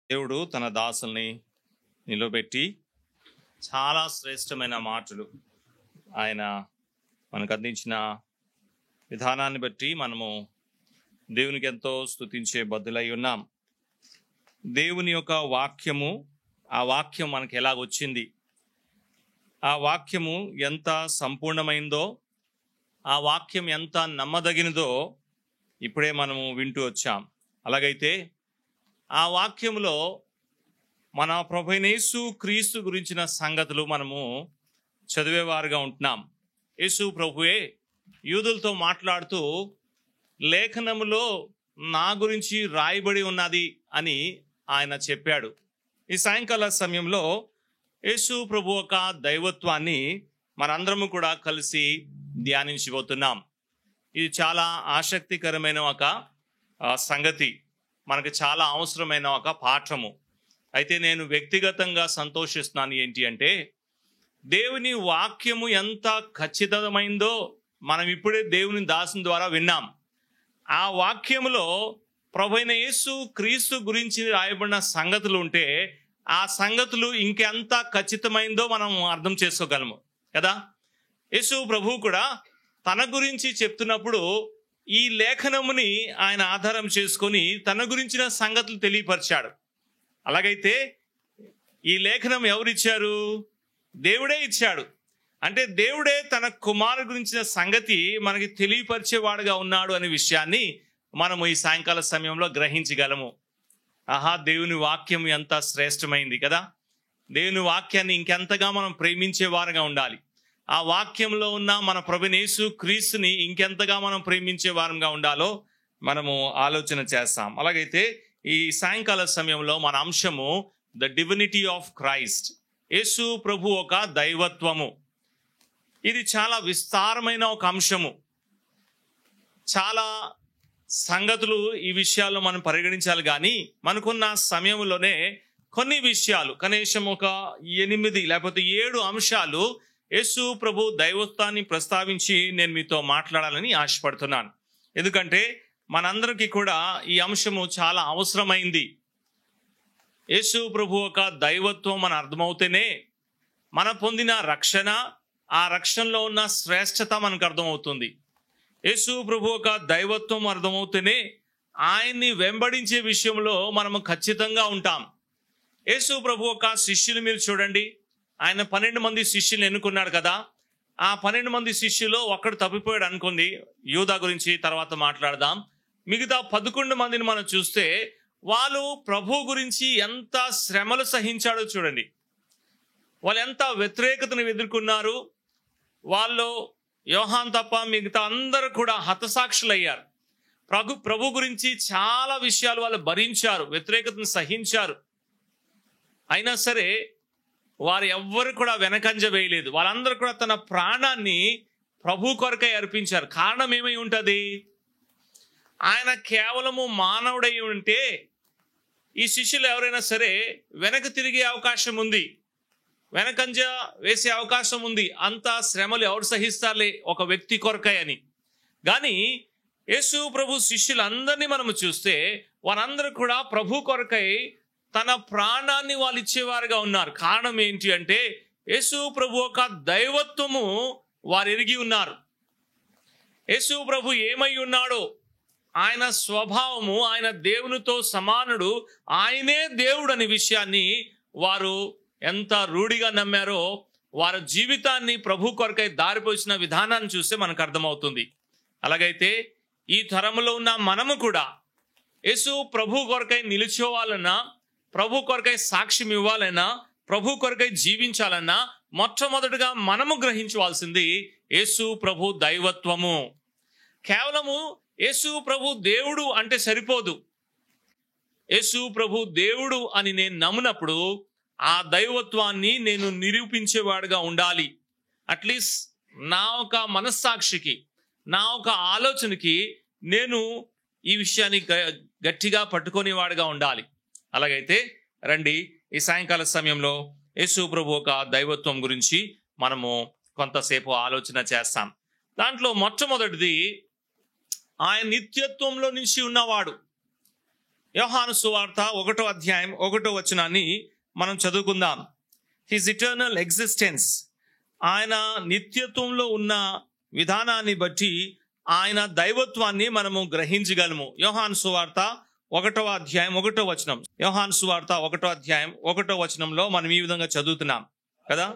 దేవుడు తన దాసుల్ని నిలబెట్టి చాలా శ్రేష్టమైన మాటలు ఆయన మనకు అందించిన విధానాన్ని బట్టి మనము దేవునికి ఎంతో స్తుతించే బద్దులై ఉన్నాం. దేవుని యొక్క వాక్యము, ఆ వాక్యం మనకి ఎలాగొచ్చింది, ఆ వాక్యము ఎంత సంపూర్ణమైందో, ఆ వాక్యం ఎంత నమ్మదగినదో ఇప్పుడే మనము వింటూ వచ్చాం. అలాగైతే ఆ వాక్యములో మన ప్రభువైన యేసు క్రీస్తు గురించిన సంగతులు మనము చదివేవారుగా ఉంటున్నాం. యేసు ప్రభువే యూదులతో మాట్లాడుతూ లేఖనములో నా గురించి రాయబడి ఉన్నది అని ఆయన చెప్పాడు. ఈ సాయంకాల సమయంలో యేసు ప్రభు యొక్క దైవత్వాన్ని మనందరము కూడా కలిసి ధ్యానించబోతున్నాం. ఇది చాలా ఆసక్తికరమైన ఒక సంగతి, మనకు చాలా అవసరమైన ఒక పాఠము. అయితే నేను వ్యక్తిగతంగా సంతోషిస్తున్నాను ఏంటి అంటే, దేవుని వాక్యము ఎంత ఖచ్చితమైందో మనం ఇప్పుడే దేవుని దాసుని ద్వారా విన్నాం. ఆ వాక్యములో ప్రభువైన యేసు క్రీస్తు గురించి రాయబడిన సంగతులు ఉంటే ఆ సంగతులు ఇంకెంత ఖచ్చితమైందో మనం అర్థం చేసుకోగలము కదా. యేసు ప్రభువు కూడా తన గురించి చెప్తున్నప్పుడు ఈ లేఖనముని ఆయన ఆధారం చేసుకొని తన గురించిన సంగతులు తెలియపరిచాడు. అలాగైతే ఈ లేఖనం ఎవరిచ్చారు? దేవుడే ఇచ్చాడు. అంటే దేవుడే తన కుమారుడు గురించిన సంగతి మనకి తెలియపరిచేవాడుగా ఉన్నాడు అనే విషయాన్ని మనము ఈ సాయంకాల సమయంలో గ్రహించగలము. ఆహా, దేవుని వాక్యం ఎంత శ్రేష్టమైంది కదా. దేవుని వాక్యాన్ని ఇంకెంతగా మనం ప్రేమించే వారుగా ఉండాలి. ఆ వాక్యంలో ఉన్న మన ప్రభువైన యేసు క్రీస్తుని ఇంకెంతగా మనం ప్రేమించే వారంగా ఉండాలో మనము ఆలోచన చేస్తాం. అలాగైతే ఈ సాయంకాల సమయంలో మన అంశము ద డివినిటీ ఆఫ్ క్రైస్ట్, యేసు ప్రభు ఒక దైవత్వము. ఇది చాలా విస్తారమైన ఒక అంశము. చాలా సంగతులు ఈ విషయాల్లో మనం పరిగణించాలి, కానీ మనకున్న సమయంలోనే కొన్ని విషయాలు, కనీసం ఒక 8 లేకపోతే 7 అంశాలు యేసు ప్రభు దైవత్వాన్ని ప్రస్తావించి నేను మీతో మాట్లాడాలని ఆశపడుతున్నాను. ఎందుకంటే మనందరికీ కూడా ఈ అంశము చాలా అవసరమైంది. యేసు ప్రభు ఒక దైవత్వం మన అర్థమవుతేనే మన పొందిన రక్షణ, ఆ రక్షణలో ఉన్న శ్రేష్టత మనకు అర్థమవుతుంది. యేసు ప్రభు ఒక దైవత్వం అర్థమవుతేనే ఆయన్ని వెంబడించే విషయంలో మనము ఖచ్చితంగా ఉంటాం. యేసు ప్రభు ఒక శిష్యులు మీరు చూడండి, ఆయన 12 మంది శిష్యులు ఎన్నుకున్నాడు కదా. ఆ 12 మంది శిష్యులు ఒక్కడు తప్పిపోయాడు అనుకోండి, యూదా గురించి తర్వాత మాట్లాడదాం. మిగతా 11 మందిని మనం చూస్తే వాళ్ళు ప్రభు గురించి ఎంత శ్రమలు సహించాడో చూడండి. వాళ్ళు ఎంత వ్యతిరేకతను ఎదుర్కొన్నారు. వాళ్ళు యోహాన్ తప్ప మిగతా అందరూ కూడా హతసాక్షులయ్యారు. ప్రభు గురించి చాలా విషయాలు వాళ్ళు భరించారు, వ్యతిరేకతను సహించారు. అయినా సరే వారు ఎవ్వరు కూడా వెనకంజ వేయలేదు. వాళ్ళందరూ కూడా తన ప్రాణాన్ని ప్రభు కొరకై అర్పించారు. కారణం ఏమై ఉంటుంది? ఆయన కేవలము మానవుడై ఉంటే ఈ శిష్యులు ఎవరైనా సరే వెనక తిరిగే అవకాశం ఉంది, వెనకంజ వేసే అవకాశం ఉంది. అంత శ్రమలు ఎవరు సహిస్తారులే ఒక వ్యక్తి కొరకై అని. కానీ యేసు ప్రభు శిష్యులందరినీ మనము చూస్తే వారందరూ కూడా ప్రభు కొరకై తన ప్రాణాన్ని వాళ్ళు ఇచ్చేవారుగా ఉన్నారు. కారణం ఏంటి అంటే యేసు ప్రభు ఒక దైవత్వము వారు ఎరిగి ఉన్నారు. యేసు ప్రభు ఏమై ఉన్నాడో, ఆయన స్వభావము, ఆయన దేవునితో సమానుడు, ఆయనే దేవుడు అనే విషయాన్ని వారు ఎంత రూఢిగా నమ్మారో వారి జీవితాన్ని ప్రభు కొరకై దారిపోసిన విధానాన్ని చూస్తే మనకు అర్థమవుతుంది. అలాగైతే ఈ తరంలో ఉన్న మనము కూడా యేసు ప్రభు కొరకై నిలిచోవాలన్నా, ప్రభు కొరకై సాక్ష్యం ఇవ్వాలన్నా, ప్రభు కొరకై జీవించాలన్నా మొట్టమొదటిగా మనము గ్రహించవలసింది యేసు ప్రభు దైవత్వము. కేవలము యేసు ప్రభు దేవుడు అంటే సరిపోదు. యేసు ప్రభు దేవుడు అని నేను నమ్మినప్పుడు ఆ దైవత్వాన్ని నేను నిరూపించేవాడుగా ఉండాలి. అట్లీస్ట్ నా ఒక మనస్సాక్షికి, నా ఒక ఆలోచనకి నేను ఈ విషయాన్ని గట్టిగా పట్టుకునేవాడుగా ఉండాలి. అలాగైతే రండి, ఈ సాయంకాల సమయంలో యేసు ప్రభు ఒక దైవత్వం గురించి మనము కొంతసేపు ఆలోచన చేస్తాం. దాంట్లో మొట్టమొదటిది ఆయన నిత్యత్వంలో నుంచి ఉన్నవాడు. యోహాను సువార్త 1వ అధ్యాయం 1వ వచనాన్ని మనం చదువుకుందాం. హిస్ ఇటర్నల్ ఎగ్జిస్టెన్స్, ఆయన నిత్యత్వంలో ఉన్న విధానాన్ని బట్టి ఆయన దైవత్వాన్ని మనము గ్రహించగలము. యోహాను సువార్త 1వ అధ్యాయం 1వ వచనం. యోహాను సువార్త 1వ అధ్యాయం 1వ వచనంలో మనం ఈ విధంగా చదువుతున్నాం కదా.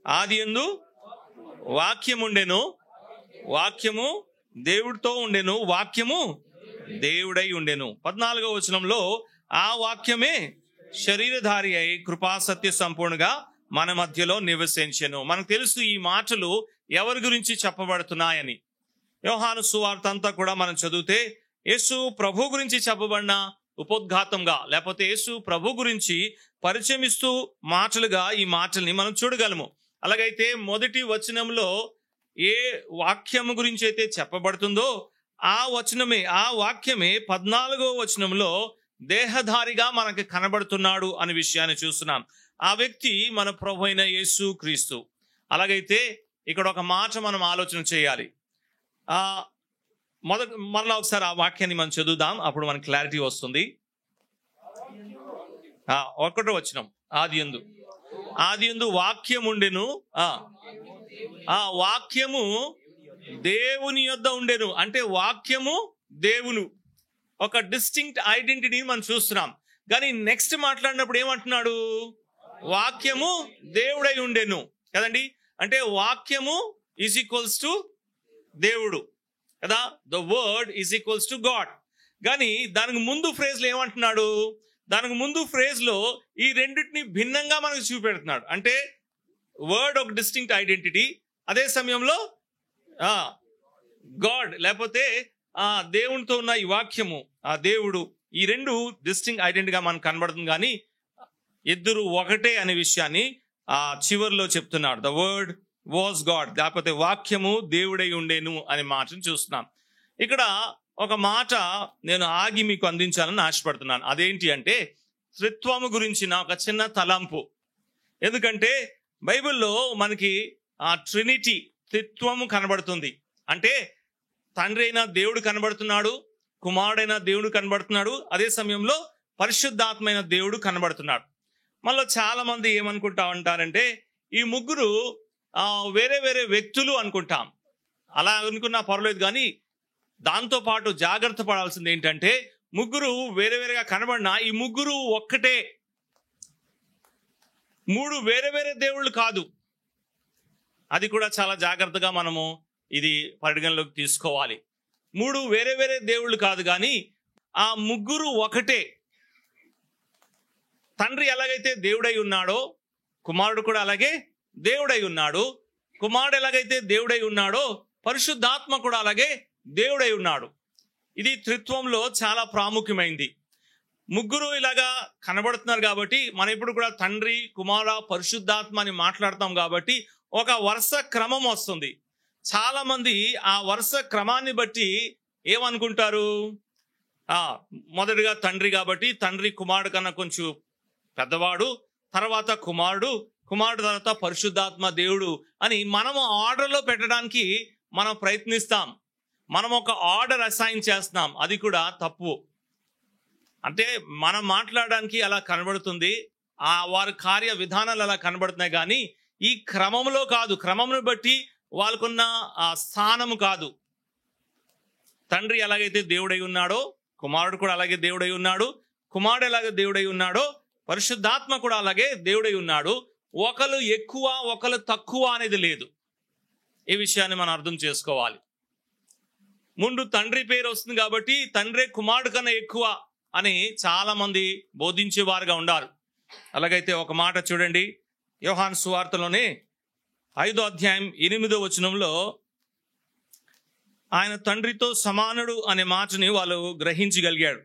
ఆదియందు వాక్యం ఉండెను, వాక్యము దేవుడితో ఉండెను, వాక్యము దేవుడై ఉండెను. 14వ వచనంలో ఆ వాక్యమే శరీరధారి అయి కృపా సత్య సంపూర్ణంగా మన మధ్యలో నివసించెను. మనకు తెలుసు ఈ మాటలు ఎవరి గురించి చెప్పబడుతున్నాయని. యోహాను సువార్త అంతా కూడా మనం చదివితే యేసు ప్రభు గురించి చెప్పబడిన ఉపోద్ఘాతంగా, లేకపోతే యేసు ప్రభు గురించి పరిచయం ఇస్తూ మాటలుగా ఈ మాటల్ని మనం చూడగలము. అలాగైతే మొదటి వచనంలో ఏ వాక్యము గురించి అయితే చెప్పబడుతుందో ఆ వాక్యమే 14వ వచనంలో దేహధారిగా మనకి కనబడుతున్నాడు అనే విషయాన్ని చూస్తున్నాం. ఆ వ్యక్తి మన ప్రభు అయిన యేసు క్రీస్తు. అలాగైతే ఇక్కడ ఒక మాట మనం ఆలోచన చేయాలి. మరలా ఒకసారి ఆ వాక్యాన్ని మనం చదువుదాం, అప్పుడు మనకి క్లారిటీ వస్తుంది. 1వ వచనం, ఆదియందు వాక్యం ఉండెను, ఆ వాక్యము దేవుని యొద్ద ఉండెను. అంటే వాక్యము దేవుడు, ఒక డిస్టింక్ట్ ఐడెంటిటీని మనం చూస్తున్నాం. కానీ నెక్స్ట్ మాట్లాడినప్పుడు ఏమంటున్నాడు? వాక్యము దేవుడై ఉండెను కదండి. అంటే వాక్యము ఈజ్ ఈక్వల్స్ టు దేవుడు కదా. The word is equals to God. కానీ దానికి ముందు ఫ్రేజ్ లో ఏమంటున్నాడు? దానికి ముందు ఫ్రేజ్ లో ఈ రెండింటిని భిన్నంగా మనకు చూపెడుతున్నాడు. అంటే వర్డ్ ఒక డిస్టింక్ట్ ఐడెంటిటీ, అదే సమయంలో గాడ్ లేకపోతే దేవునితో ఉన్న ఈ వాక్యము, ఆ దేవుడు, ఈ రెండు డిస్టింక్ట్ ఐడెంటిటీగా మనకు కనబడుతుంది. కానీ ఇద్దరు ఒకటే అనే విషయాన్ని చివరిలో చెప్తున్నాడు. ద వర్డ్ వాజ్ గాడ్, లేకపోతే వాక్యము దేవుడై ఉండేను అనే మాటను చూస్తున్నాం. ఇక్కడ ఒక మాట నేను ఆగి మీకు అందించాలని ఆశపడుతున్నాను. అదేంటి అంటే త్రిత్వము గురించిన ఒక చిన్న తలంపు. ఎందుకంటే బైబిల్లో మనకి ట్రినిటీ, త్రిత్వము కనబడుతుంది. అంటే తండ్రి అయిన దేవుడు కనబడుతున్నాడు, కుమారుడైన దేవుడు కనబడుతున్నాడు, అదే సమయంలో పరిశుద్ధాత్మైన దేవుడు కనబడుతున్నాడు. మళ్ళీ చాలా మంది ఏమనుకుంటా ఉంటారంటే ఈ ముగ్గురు వేరే వేరే వ్యక్తులు అనుకుంటాం. అలా అనుకున్నా పర్లేదు, కానీ దాంతో పాటు జాగ్రత్త పడాల్సింది ఏంటంటే ముగ్గురు వేరే వేరేగా కనబడినా ఈ ముగ్గురు ఒక్కటే. మూడు వేరే వేరే దేవుళ్ళు కాదు. అది కూడా చాలా జాగ్రత్తగా మనము ఇది పరిగణలోకి తీసుకోవాలి. మూడు వేరే వేరే దేవుళ్ళు కాదు, కానీ ఆ ముగ్గురు ఒకటే. తండ్రి ఎలాగైతే దేవుడై ఉన్నాడో కుమారుడు కూడా అలాగే దేవుడై ఉన్నాడు. కుమారుడు ఎలాగైతే దేవుడై ఉన్నాడో పరిశుద్ధాత్మ కూడా అలాగే దేవుడై ఉన్నాడు. ఇది త్రిత్వంలో చాలా ప్రాముఖ్యమైంది. ముగ్గురు ఇలాగా కనబడుతున్నారు కాబట్టి మనం ఇప్పుడు కూడా తండ్రి, కుమార, పరిశుద్ధాత్మ అని మాట్లాడతాం కాబట్టి ఒక వరుస క్రమం వస్తుంది. చాలా మంది ఆ వరుస క్రమాన్ని బట్టి ఏమనుకుంటారు? మొదటిగా తండ్రి కాబట్టి తండ్రి కుమారుడు కన్నా కొంచెం పెద్దవాడు, తర్వాత కుమారుడు, కుమారుడు తర్వాత పరిశుద్ధాత్మ దేవుడు అని మనము ఆర్డర్లో పెట్టడానికి మనం ప్రయత్నిస్తాం. మనం ఒక ఆర్డర్ అసైన్ చేస్తున్నాం, అది కూడా తప్పు. అంటే మనం మాట్లాడడానికి అలా కనబడుతుంది, వారి కార్య విధానాలు అలా కనబడుతున్నాయి, కానీ ఈ క్రమంలో కాదు. క్రమంను బట్టి వాళ్ళకున్న స్థానము కాదు. తండ్రి ఎలాగైతే దేవుడై ఉన్నాడో కుమారుడు కూడా అలాగే దేవుడై ఉన్నాడు. కుమారుడు ఎలాగే దేవుడై ఉన్నాడో పరిశుద్ధాత్మ కూడా అలాగే దేవుడై ఉన్నాడు. ఒకరు ఎక్కువ ఒకరు తక్కువ అనేది లేదు. ఈ విషయాన్ని మనం అర్థం చేసుకోవాలి. ముందు తండ్రి పేరు వస్తుంది కాబట్టి తండ్రి కుమారుడు కన్నా ఎక్కువ అని చాలా మంది బోధించేవారుగా ఉండాలి. అలాగైతే ఒక మాట చూడండి, యోహాను సువార్తలోనే 5వ అధ్యాయం 8వ వచనంలో ఆయన తండ్రితో సమానుడు అనే మాటని వాళ్ళు గ్రహించగలిగాడు.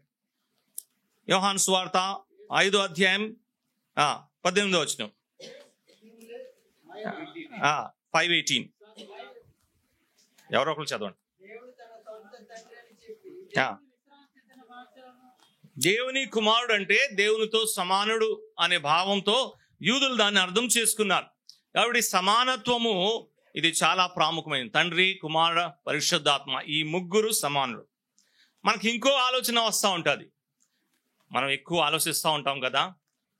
యోహాను సువార్త 5వ అధ్యాయం 18వ వచనం, 5:18. ఎవరో ఒకరు చదవండి. దేవుని కుమారుడు అంటే దేవునితో సమానుడు అనే భావంతో యూదులు దాన్ని అర్థం చేసుకున్నారు. కాబట్టి సమానత్వము ఇది చాలా ప్రాముఖ్యమైనది. తండ్రి, కుమార, పరిశుద్ధాత్మ ఈ ముగ్గురు సమానుడు. మనకి ఇంకో ఆలోచన వస్తూ ఉంటుంది. మనం ఎక్కువ ఆలోచిస్తూ ఉంటాం కదా,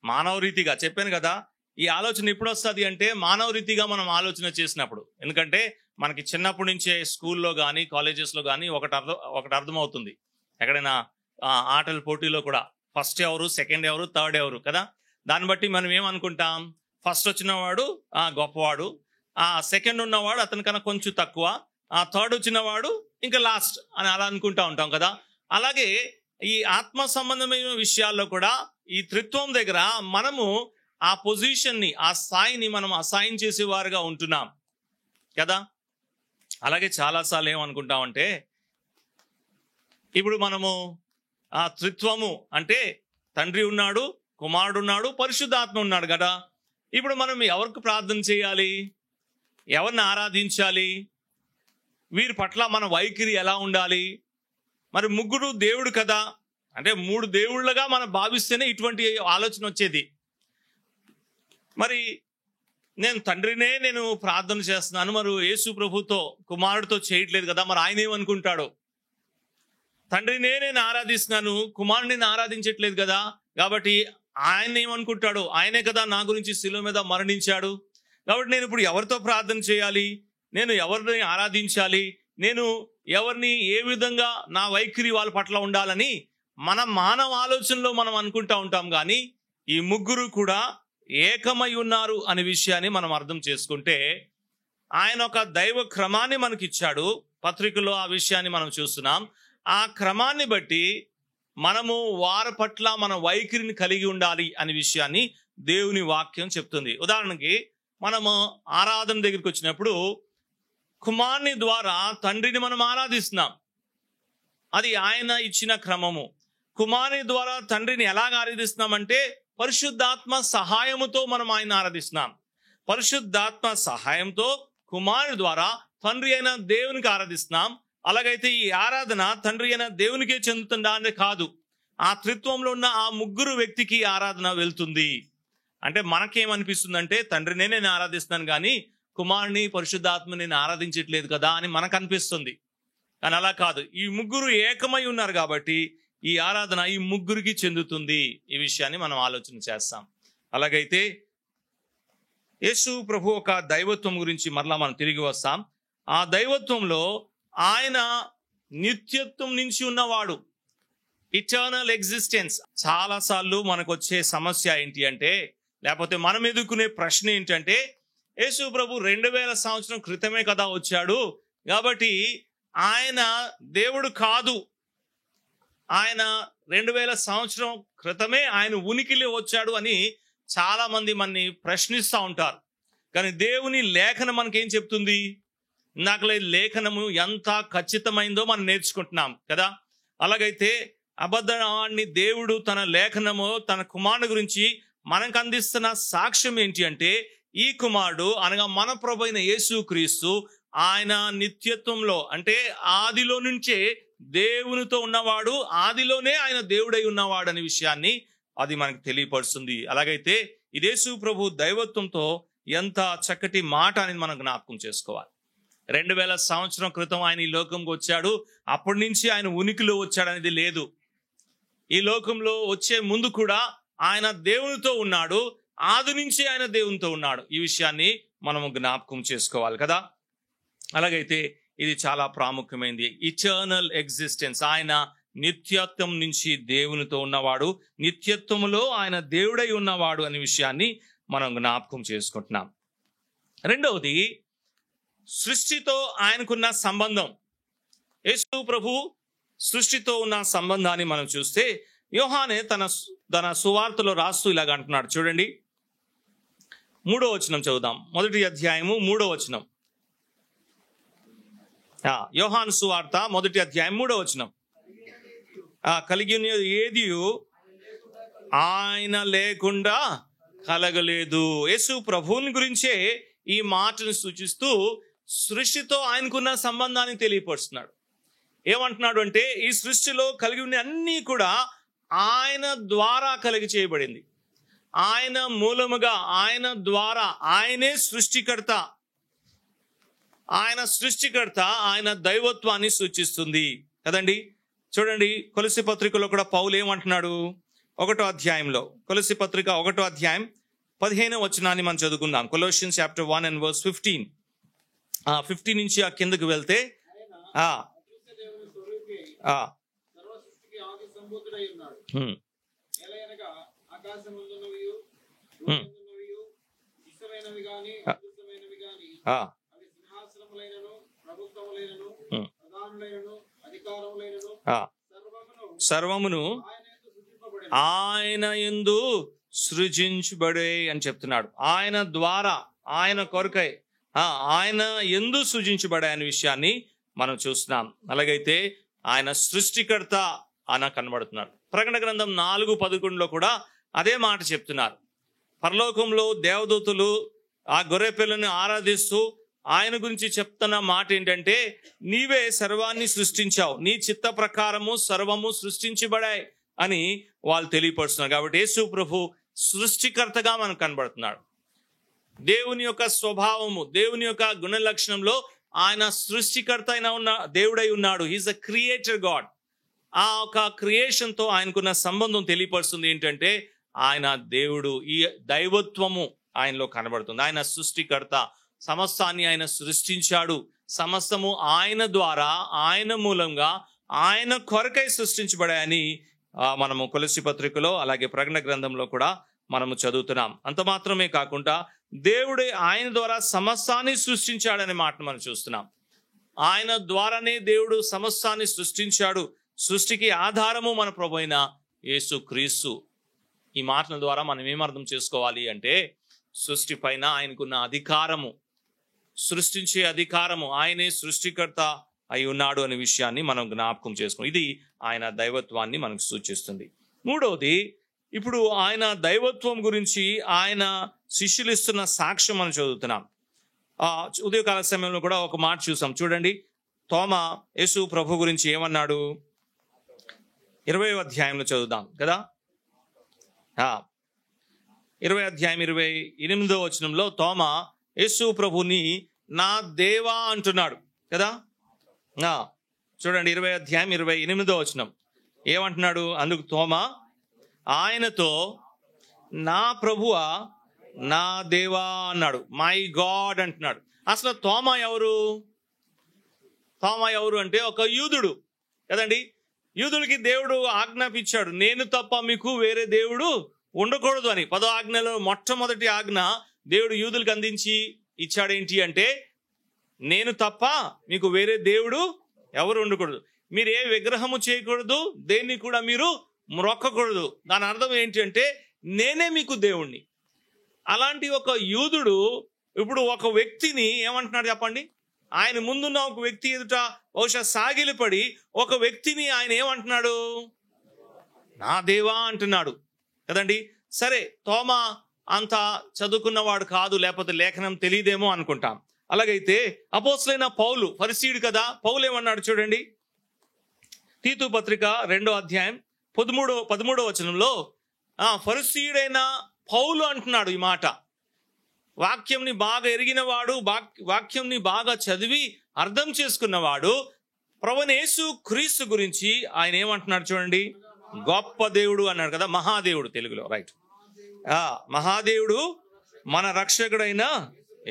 మానవ రీతిగా. చెప్పాను కదా, ఈ ఆలోచన ఎప్పుడు వస్తుంది అంటే మానవ రీతిగా మనం ఆలోచన చేసినప్పుడు. ఎందుకంటే మనకి చిన్నప్పటి నుంచే స్కూల్లో కానీ కాలేజెస్లో కానీ ఒకటి అర్థమవుతుంది. ఎక్కడైనా ఆటల పోటీలో కూడా ఫస్ట్ ఎవరు, సెకండ్ ఎవరు, థర్డ్ ఎవరు కదా. దాన్ని బట్టి మనం ఏమనుకుంటాం, ఫస్ట్ వచ్చినవాడు గొప్పవాడు, సెకండ్ ఉన్నవాడు అతనికన్నా కొంచెం తక్కువ, థర్డ్ వచ్చినవాడు ఇంకా లాస్ట్ అని అలా అనుకుంటా ఉంటాం కదా. అలాగే ఈ ఆత్మ సంబంధమైన విషయాల్లో కూడా ఈ త్రిత్వం దగ్గర మనము ఆ పొజిషన్ని, ఆ స్థాయిని మనం అసైన్ చేసేవారుగా ఉంటున్నాం కదా. అలాగే చాలాసార్లు ఏమనుకుంటామంటే, ఇప్పుడు మనము ఆ త్రిత్వము అంటే తండ్రి ఉన్నాడు, కుమారుడు ఉన్నాడు, పరిశుద్ధాత్మ ఉన్నాడు కదా. ఇప్పుడు మనం ఎవరికి ప్రార్థన చేయాలి, ఎవరిని ఆరాధించాలి, వీరి పట్ల మన వైఖరి ఎలా ఉండాలి? మరి ముగ్గురు దేవుడు కదా, అంటే మూడు దేవుళ్ళగా మనం భావిస్తేనే ఇటువంటి ఆలోచన వచ్చేది. మరి నేను తండ్రినే నేను ప్రార్థన చేస్తున్నాను, మరి యేసు ప్రభుతో కుమారుడితో చేయట్లేదు కదా, మరి ఆయన ఏమనుకుంటాడు? తండ్రినే నేను ఆరాధిస్తున్నాను, కుమారుడిని ఆరాధించట్లేదు కదా, కాబట్టి ఆయన ఏమనుకుంటాడు? ఆయనే కదా నా గురించి శిలువ మీద మరణించాడు. కాబట్టి నేను ఇప్పుడు ఎవరితో ప్రార్థన చేయాలి, నేను ఎవరిని ఆరాధించాలి, నేను ఎవరిని ఏ విధంగా నా వైఖరి వాళ్ళ పట్ల ఉండాలని మన మానవ ఆలోచనలో మనం అనుకుంటా ఉంటాం. కానీ ఈ ముగ్గురు కూడా ఏకమై ఉన్నారు అనే విషయాన్ని మనం అర్థం చేసుకుంటే, ఆయన ఒక దైవ క్రమాన్ని మనకిచ్చాడు. పత్రికలో ఆ విషయాన్ని మనం చూస్తున్నాం. ఆ క్రమాన్ని బట్టి మనము వారి పట్ల మన వైఖరిని కలిగి ఉండాలి అనే విషయాన్ని దేవుని వాక్యం చెప్తుంది. ఉదాహరణకి మనము ఆరాధన దగ్గరికి వచ్చినప్పుడు కుమారుని ద్వారా తండ్రిని మనం ఆరాధిస్తున్నాం, అది ఆయన ఇచ్చిన క్రమము. కుమారుని ద్వారా తండ్రిని ఎలాగ ఆరాధిస్తున్నామంటే పరిశుద్ధాత్మ సహాయముతో మనం ఆయన ఆరాధిస్తున్నాం. పరిశుద్ధాత్మ సహాయంతో కుమారుని ద్వారా తండ్రి అయిన దేవునికి ఆరాధిస్తున్నాం. అలాగైతే ఈ ఆరాధన తండ్రి అయిన దేవునికే చెందుతుందా అంటే కాదు, ఆ త్రిత్వంలో ఉన్న ఆ ముగ్గురు వ్యక్తికి ఆరాధన వెళ్తుంది. అంటే మనకేమనిపిస్తుందంటే తండ్రినే నేను ఆరాధిస్తున్నాను కానీ కుమారుని పరిశుద్ధాత్మ నేను ఆరాధించట్లేదు కదా అని మనకు అనిపిస్తుంది. కానీ అలా కాదు, ఈ ముగ్గురు ఏకమై ఉన్నారు కాబట్టి ఈ ఆరాధన ఈ ముగ్గురికి చెందుతుంది. ఈ విషయాన్ని మనం ఆలోచన చేస్తాం. అలాగైతే యేసు ప్రభు ఒక దైవత్వం గురించి మరలా మనం తిరిగి వస్తాం. ఆ దైవత్వంలో ఆయన నిత్యత్వం నుంచి ఉన్నవాడు, ఇటర్నల్ ఎగ్జిస్టెన్స్. చాలాసార్లు మనకు వచ్చే సమస్య ఏంటి అంటే, లేకపోతే మనం ఎదుర్కొనే ప్రశ్న ఏంటంటే, యేసు ప్రభు 2000 సంవత్సరం క్రితమే కదా వచ్చాడు, కాబట్టి ఆయన దేవుడు కాదు, ఆయన 2000 సంవత్సరం క్రితమే ఆయన ఉనికిలో వచ్చాడు అని చాలా మంది మనని ప్రశ్నిస్తూ ఉంటారు. కానీ దేవుని లేఖనం మనకేం చెప్తుంది? ఇందాకలే లేఖనము ఎంత ఖచ్చితమైందో మనం నేర్చుకుంటున్నాం కదా. అలాగైతే అబద్ధాన్ని దేవుడు తన లేఖనము తన కుమారుడు గురించి మనకు అందిస్తున్న సాక్ష్యం ఏంటి అంటే, ఈ కుమారుడు అనగా మన ప్రభు అయిన యేసుక్రీస్తు ఆయన నిత్యత్వంలో అంటే ఆదిలో నుంచే దేవునితో ఉన్నవాడు, ఆదిలోనే ఆయన దేవుడై ఉన్నవాడు అనే విషయాన్ని అది మనకు తెలియపరుస్తుంది. అలాగైతే ఇది యేసు ప్రభు దైవత్వంతో ఎంత చక్కటి మాట అని మనం జ్ఞాపకం చేసుకోవాలి. 2000 సంవత్సరం క్రితం ఆయన ఈ లోకంకి వచ్చాడు, అప్పటి నుంచి ఆయన ఉనికిలో వచ్చాడు అనేది లేదు. ఈ లోకంలో వచ్చే ముందు కూడా ఆయన దేవునితో ఉన్నాడు, ఆది నుంచి ఆయన దేవునితో ఉన్నాడు. ఈ విషయాన్ని మనము జ్ఞాపకం చేసుకోవాలి కదా. అలాగైతే ఇది చాలా ప్రాముఖ్యమైనది. ఇటర్నల్ ఎగ్జిస్టెన్స్, ఆయన నిత్యత్వం నుంచి దేవునితో ఉన్నవాడు, నిత్యత్వములో ఆయన దేవుడై ఉన్నవాడు అనే విషయాన్ని మనం జ్ఞాపకం చేసుకుంటున్నాం. రెండవది, సృష్టితో ఆయనకున్న సంబంధం. యేసు ప్రభు సృష్టితో ఉన్న సంబంధాన్ని మనం చూస్తే యోహానే తన సువార్తలో రాస్తూ ఇలాగ అంటున్నాడు. చూడండి, 3వ వచనం చదువుదాం. 1వ అధ్యాయము 3వ వచనం. యోహాను సువార్త 1వ అధ్యాయం 3వ వచనం. కలిగిన ఏది ఆయన లేకుండా కలగలేదు. యేసు ప్రభువుని గురించే ఈ మాటను సూచిస్తూ సృష్టితో ఆయనకున్న సంబంధాన్ని తెలియపరుస్తున్నాడు. ఏమంటున్నాడు అంటే, ఈ సృష్టిలో కలిగి ఉన్న అన్నీ కూడా ఆయన ద్వారా కలిగి చేయబడింది, ఆయన మూలముగా, ఆయన ద్వారా. ఆయనే సృష్టికర్త. ఆయన సృష్టికర్త, ఆయన దైవత్వాన్ని సూచిస్తుంది కదండి. చూడండి, కొలస్సీ పత్రికలో కూడా పౌలు ఏమంటున్నాడు? 1వ అధ్యాయంలో, కొలస్సీ పత్రిక 1వ అధ్యాయం 15వ వచనాన్ని మనం చదువుకుందాం. Colossians chapter 1 and verse 15. 15 నుంచి ఆ కిందకు వెళ్తే సర్వమును ఆయన యందు సృజించబడే అని చెప్తున్నాడు. ఆయన ద్వారా, ఆయన కొరకై, ఆయన యందు సృజించబడే అనే విషయాన్ని మనం చూస్తున్నాం. అలాగైతే ఆయన సృష్టికర్త అని కనబడుతున్నాడు. ప్రకటన గ్రంథం 4:11 కూడా అదే మాట చెప్తున్నారు. పరలోకంలో దేవదూతలు ఆ గొర్రె పిల్లను ఆరాధిస్తూ ఆయన గురించి చెప్తున్న మాట ఏంటంటే, నీవే సర్వాన్ని సృష్టించావు, నీ చిత్త ప్రకారము సర్వము సృష్టించబడాయి అని వాళ్ళు తెలియపరుస్తున్నారు. కాబట్టి యేసు ప్రభు సృష్టికర్తగా మనకు కనబడుతున్నాడు. దేవుని యొక్క స్వభావము, దేవుని యొక్క గుణ లక్షణంలో ఆయన సృష్టికర్త అయిన దేవుడై ఉన్నాడు. He is a creator god. ఆ ఒక క్రియేషన్ తో ఆయనకున్న సంబంధం తెలియపరుస్తుంది. ఏంటంటే ఆయన దేవుడు, ఈ దైవత్వము ఆయనలో కనబడుతుంది. ఆయన సృష్టికర్త, సమస్తాన్ని ఆయన సృష్టించాడు. సమస్తము ఆయన ద్వారా, ఆయన మూలంగా, ఆయన కొరకై సృష్టించబడాయని మనము కొలస్సీ పత్రికలో అలాగే ప్రకటన గ్రంథంలో కూడా మనము చదువుతున్నాం. అంత మాత్రమే కాకుండా దేవుడే ఆయన ద్వారా సమస్తాన్ని సృష్టించాడనే మాటను మనం చూస్తున్నాం. ఆయన ద్వారానే దేవుడు సమస్తాన్ని సృష్టించాడు. సృష్టికి ఆధారము మన ప్రభువైన యేసు క్రీస్తు. ఈ మాటల ద్వారా మనం ఏమర్థం చేసుకోవాలి అంటే, సృష్టి పైన ఆయనకున్న అధికారము, సృష్టించే అధికారము, ఆయనే సృష్టికర్త అయి ఉన్నాడు అనే విషయాన్ని మనం జ్ఞాపకం చేసుకోం. ఇది ఆయన దైవత్వాన్ని మనకు సూచిస్తుంది. మూడవది, ఇప్పుడు ఆయన దైవత్వం గురించి ఆయన శిష్యులు ఇస్తున్న సాక్ష్యం మనం చదువుతున్నాం. ఉదయకాల సమయంలో కూడా ఒక మాట చూసాం. చూడండి, తోమా యేసు ప్రభు గురించి ఏమన్నాడు? 20వ అధ్యాయంలో చదువుదాం కదా. 20వ అధ్యాయం 28వ వచనంలో తోమా యేసు ప్రభుని నా దేవా అంటున్నాడు కదా. చూడండి, 20వ అధ్యాయం 28వ వచనం ఏమంటున్నాడు? అందుకు తోమా ఆయనతో నా ప్రభువా, నా దేవా అన్నాడు. మై గాడ్ అంటున్నాడు. అసలు తోమా ఎవరు? తోమా ఎవరు అంటే ఒక యూదుడు కదండి. యూదులకి దేవుడు ఆజ్ఞాపించాడు, నేను తప్ప మీకు వేరే దేవుడు ఉండకూడదు అని. 10వ ఆజ్ఞలో మొట్టమొదటి ఆజ్ఞ దేవుడు యూదులకు అందించి ఇచ్చాడేంటి అంటే, నేను తప్ప మీకు వేరే దేవుడు ఎవరు ఉండకూడదు, మీరు ఏ విగ్రహము చేయకూడదు, దేన్ని కూడా మీరు మ్రొక్కకూడదు. దాని అర్థం ఏంటి అంటే, నేనే మీకు దేవుణ్ణి. అలాంటి ఒక యూదుడు ఇప్పుడు ఒక వ్యక్తిని ఏమంటున్నాడు చెప్పండి? ఆయన ముందున్న ఒక వ్యక్తి ఎదుట బహుశా సాగిలిపడి ఒక వ్యక్తిని ఆయన ఏమంటున్నాడు? నా దేవా అంటున్నాడు కదండి. సరే, తోమా అంత చదువుకున్నవాడు కాదు, లేకపోతే లేఖనం తెలియదేమో అనుకుంటాం. అలాగైతే అపోస్తలుడైన పౌలు ఫరిసీయుడు కదా. పౌలు ఏమన్నాడు చూడండి, తీతు పత్రిక 2వ అధ్యాయం 13వ వచనంలో ఫరిసీయుడైన పౌలు అంటున్నాడు ఈ మాట. వాక్యంని బాగా ఎరిగినవాడు, వాక్యంని బాగా చదివి అర్థం చేసుకున్నవాడు, ప్రభువైన యేసు క్రీస్తు గురించి ఆయన ఏమంటున్నాడు చూడండి, గొప్ప దేవుడు అన్నాడు కదా. మహాదేవుడు తెలుగులో, రైట్. మహాదేవుడు మన రక్షకుడైన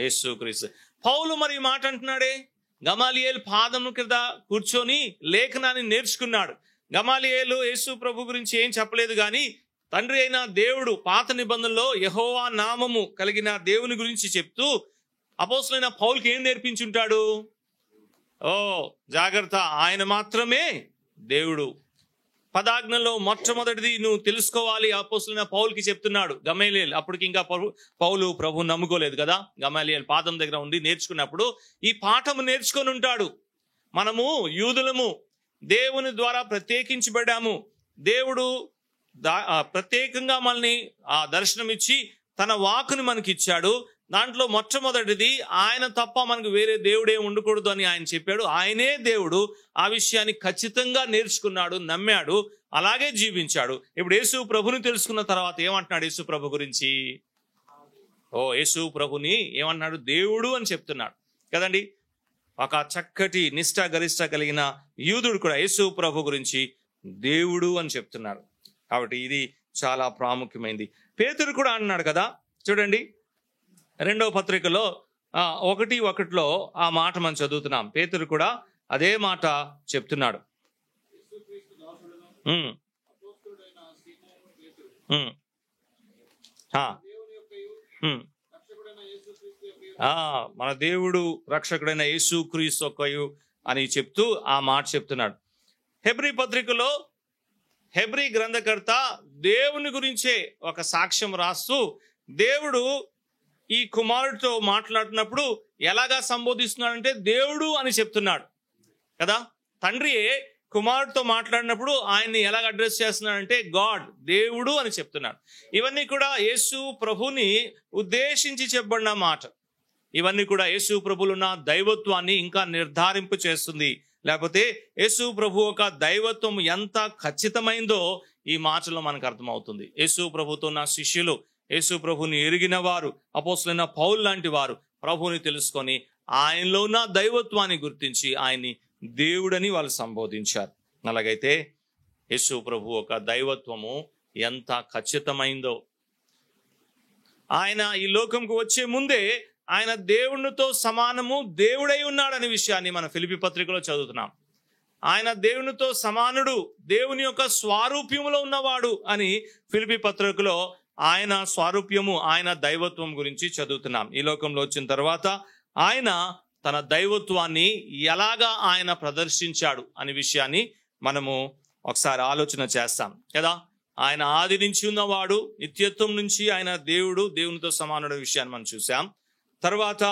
యేసు క్రీస్తు. పౌలు మరి మాట అంటున్నాడే, గమాలియేలు పాదము కింద కూర్చొని లేఖనాన్ని నేర్చుకున్నాడు. గమాలియేలు యేసు ప్రభు గురించి ఏం చెప్పలేదు, కానీ తండ్రి అయిన దేవుడు పాత నిబంధనలో యెహోవా నామము కలిగిన దేవుని గురించి చెప్తూ అపోస్తలుడైన పౌలుకి ఏం నేర్పించుంటాడు? జాగ్రత్త, ఆయన మాత్రమే దేవుడు. 10 ఆజ్ఞల్లో మొట్టమొదటిది నువ్వు తెలుసుకోవాలి అపోస్తలుడైన పౌలుకి చెప్తున్నాడు. గమలీయేలు అప్పటికి ఇంకా పౌలు ప్రభు నమ్ముకోలేదు కదా. గమలీయేలు పాదం దగ్గర ఉండి నేర్చుకున్నప్పుడు ఈ పాఠము నేర్చుకొని ఉంటాడు. మనము యూదులము, దేవుని ద్వారా ప్రత్యేకించబడ్డాము. దేవుడు ప్రత్యేకంగా మనల్ని దర్శనం ఇచ్చి తన వాక్కుని మనకి ఇచ్చాడు. దాంట్లో మొట్టమొదటిది ఆయన తప్ప మనకు వేరే దేవుడే ఉండకూడదు అని ఆయన చెప్పాడు. ఆయనే దేవుడు. ఆ విషయాన్ని ఖచ్చితంగా నేర్చుకున్నాడు, నమ్మాడు, అలాగే జీవించాడు. ఇప్పుడు యేసు ప్రభుని తెలుసుకున్న తర్వాత ఏమంటున్నాడు యేసు ప్రభు గురించి? యేసు ప్రభుని ఏమన్నాడు? దేవుడు అని చెప్తున్నాడు కదండి. ఒక చక్కటి నిష్ఠ గరిష్ట కలిగిన యూదుడు కూడా యేసు ప్రభు గురించి దేవుడు అని చెప్తున్నాడు. కాబట్టి ఇది చాలా ప్రాముఖ్యమైంది. పేతురు కూడా అన్నాడు కదా, చూడండి 2వ పత్రికలో 1:1 ఆ మాట మనం చదువుతున్నాం. పేతురు కూడా అదే మాట చెప్తున్నాడు. మన దేవుడు రక్షకుడైన యేసుక్రీస్తు అని చెప్తూ ఆ మాట చెప్తున్నాడు. హెబ్రీ పత్రికలో హెబ్రీ గ్రంథకర్త దేవుని గురించే ఒక సాక్ష్యం రాస్తూ దేవుడు ఈ కుమారుడితో మాట్లాడుతున్నప్పుడు ఎలాగా సంబోధిస్తున్నాడంటే దేవుడు అని చెప్తున్నాడు కదా. తండ్రియే కుమారుడితో మాట్లాడినప్పుడు ఆయన్ని ఎలాగ అడ్రస్ చేస్తున్నాడంటే గాడ్, దేవుడు అని చెప్తున్నాడు. ఇవన్నీ కూడా యేసు ప్రభుని ఉద్దేశించి చెప్పబడిన మాట. ఇవన్నీ కూడా యేసు ప్రభులున్న దైవత్వాన్ని ఇంకా నిర్ధారింపు చేస్తుంది. లేకపోతే యేసు ప్రభు ఒక దైవత్వం ఎంత ఖచ్చితమైందో ఈ మాటలో మనకు అర్థమవుతుంది. యేసు ప్రభుతో ఉన్న శిష్యులు, యేసు ప్రభుని ఎరిగిన వారు, అపోస్తలులైన పౌలు లాంటి వారు ప్రభుని తెలుసుకొని ఆయనలో ఉన్న దైవత్వాన్ని గుర్తించి ఆయన్ని దేవుడని వాళ్ళు సంబోధించారు. అలాగైతే యేసు ప్రభు ఒక దైవత్వము ఎంత ఖచ్చితమైందో, ఆయన ఈ లోకంకు వచ్చే ముందే ఆయన దేవునితో సమానము, దేవుడై ఉన్నాడనే విషయాన్ని మన ఫిలిప్పీ పత్రికలో చదువుతున్నాం. ఆయన దేవునితో సమానుడు, దేవుని యొక్క స్వారూప్యములో ఉన్నవాడు అని ఫిలిప్పీ పత్రికలో ఆయన స్వారూప్యము, ఆయన దైవత్వం గురించి చదువుతున్నాం. ఈ లోకంలో వచ్చిన తర్వాత ఆయన తన దైవత్వాన్ని ఎలాగా ఆయన ప్రదర్శించాడు అనే విషయాన్ని మనము ఒకసారి ఆలోచన చేస్తాం కదా. ఆయన ఆది నుంచి ఉన్నవాడు, నిత్యత్వం నుంచి ఆయన దేవుడు, దేవునితో సమానుడు విషయాన్ని మనం చూసాం. తర్వాత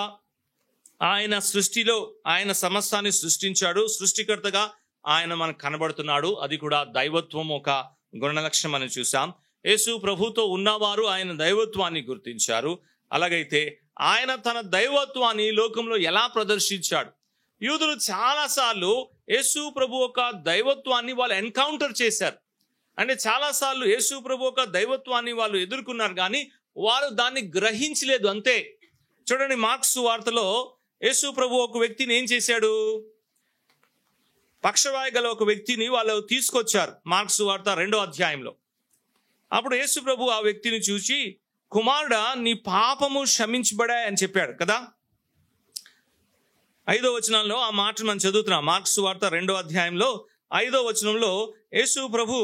ఆయన సృష్టిలో ఆయన సమస్తాన్ని సృష్టించాడు, సృష్టికర్తగా ఆయన మనకు కనబడుతున్నాడు. అది కూడా దైవత్వం ఒక గుణలక్షణం అని చూసాం. యేసు ప్రభుతో ఉన్నవారు ఆయన దైవత్వాన్ని గుర్తించారు. అలాగైతే ఆయన తన దైవత్వాన్ని లోకంలో ఎలా ప్రదర్శించాడు? యూదులు చాలాసార్లు యేసు ప్రభు ఒక దైవత్వాన్ని వాళ్ళు ఎన్కౌంటర్ చేశారు. అంటే చాలాసార్లు యేసు ప్రభు ఒక దైవత్వాన్ని వాళ్ళు ఎదుర్కొన్నారు, కానీ వారు దాన్ని గ్రహించలేదు అంతే. చూడండి, మార్క్స్ వార్తలో యేసు ప్రభు ఒక వ్యక్తిని ఏం చేశాడు? పక్షవాయు గల ఒక వ్యక్తిని వాళ్ళు తీసుకొచ్చారు మార్క్స్ వార్త 2వ అధ్యాయంలో. అప్పుడు యేసు ప్రభు ఆ వ్యక్తిని చూసి, కుమారుడా, నీ పాపము క్షమించబడా అని చెప్పాడు కదా. 5వ వచనంలో ఆ మాట మనం చదువుతున్నాం. మార్క్స్ వార్త 2వ అధ్యాయంలో 5వ వచనంలో యేసు ప్రభు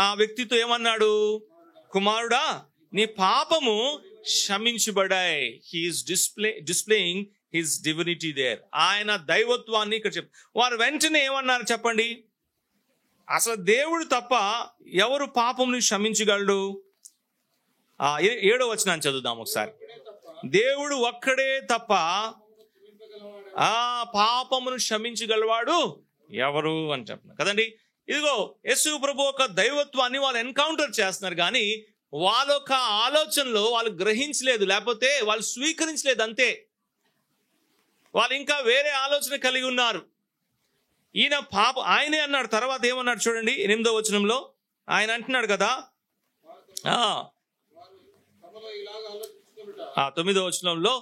ఆ వ్యక్తితో ఏమన్నాడు? కుమారుడా, నీ పాపము క్షమించబడాయి. He is displaying his divinity there. ఆయన దైవత్వాన్ని ఇక్కడ వారు వెంటనే ఏమన్నారు చెప్పండి? అసలు దేవుడు తప్ప ఎవరు పాపముని క్షమించగలడు? 7వ వచనాన్ని చదువుదాం ఒకసారి. దేవుడు ఒక్కడే తప్ప పాపమును క్షమించగలవాడు ఎవరు అని చెప్తున్నారు కదండి. ఇదిగో యేసు ప్రభు ఒక దైవత్వాన్ని వాళ్ళు ఎన్కౌంటర్ చేస్తున్నారు, కానీ వాళ్ళ యొక్క ఆలోచనలో వాళ్ళు గ్రహించలేదు, లేకపోతే వాళ్ళు స్వీకరించలేదు అంతే. వాళ్ళు ఇంకా వేరే ఆలోచన కలిగి ఉన్నారు. ఈయన ఆయనే అన్నాడు. తర్వాత ఏమన్నాడు చూడండి, 8వ వచనంలో ఆయన అంటున్నాడు కదా, 9వ వచనంలో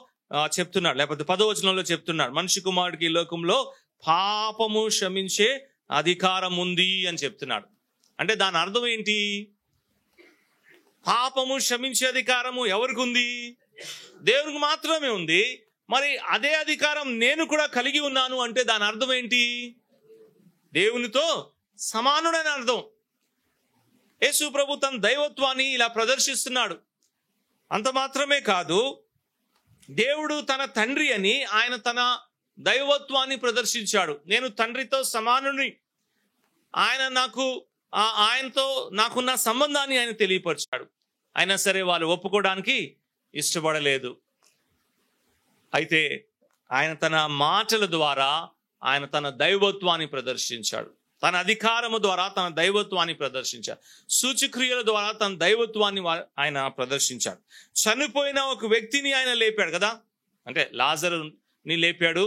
చెప్తున్నాడు, లేకపోతే 10వ వచనంలో చెప్తున్నాడు, మనిషి కుమారుడికి ఈ లోకంలో పాపము క్షమించే అధికారం ఉంది అని చెప్తున్నాడు. అంటే దాని అర్థం ఏంటి? పాపము క్షమించే అధికారము ఎవరికి ఉంది? దేవునికి మాత్రమే ఉంది. మరి అదే అధికారం నేను కూడా కలిగి ఉన్నాను అంటే దాని అర్థం ఏంటి? దేవునితో సమానుడని అర్థం. యేసు ప్రభు తన దైవత్వాన్ని ఇలా ప్రదర్శిస్తున్నాడు. అంత మాత్రమే కాదు, దేవుడు తన తండ్రి అని ఆయన తన దైవత్వాన్ని ప్రదర్శించాడు. నేను తండ్రితో సమానుని, ఆయనతో నాకున్న సంబంధాన్ని ఆయన తెలియపరిచాడు. అయినా సరే వాళ్ళు ఒప్పుకోవడానికి ఇష్టపడలేదు. అయితే ఆయన తన మాటల ద్వారా ఆయన తన దైవత్వాన్ని ప్రదర్శించాడు. తన అధికారము ద్వారా తన దైవత్వాన్ని ప్రదర్శించాడు. సూచక్రియల ద్వారా తన దైవత్వాన్ని ఆయన ప్రదర్శించాడు. చనిపోయిన ఒక వ్యక్తిని ఆయన లేపాడు కదా. అంటే లాజరుని లేపాడు,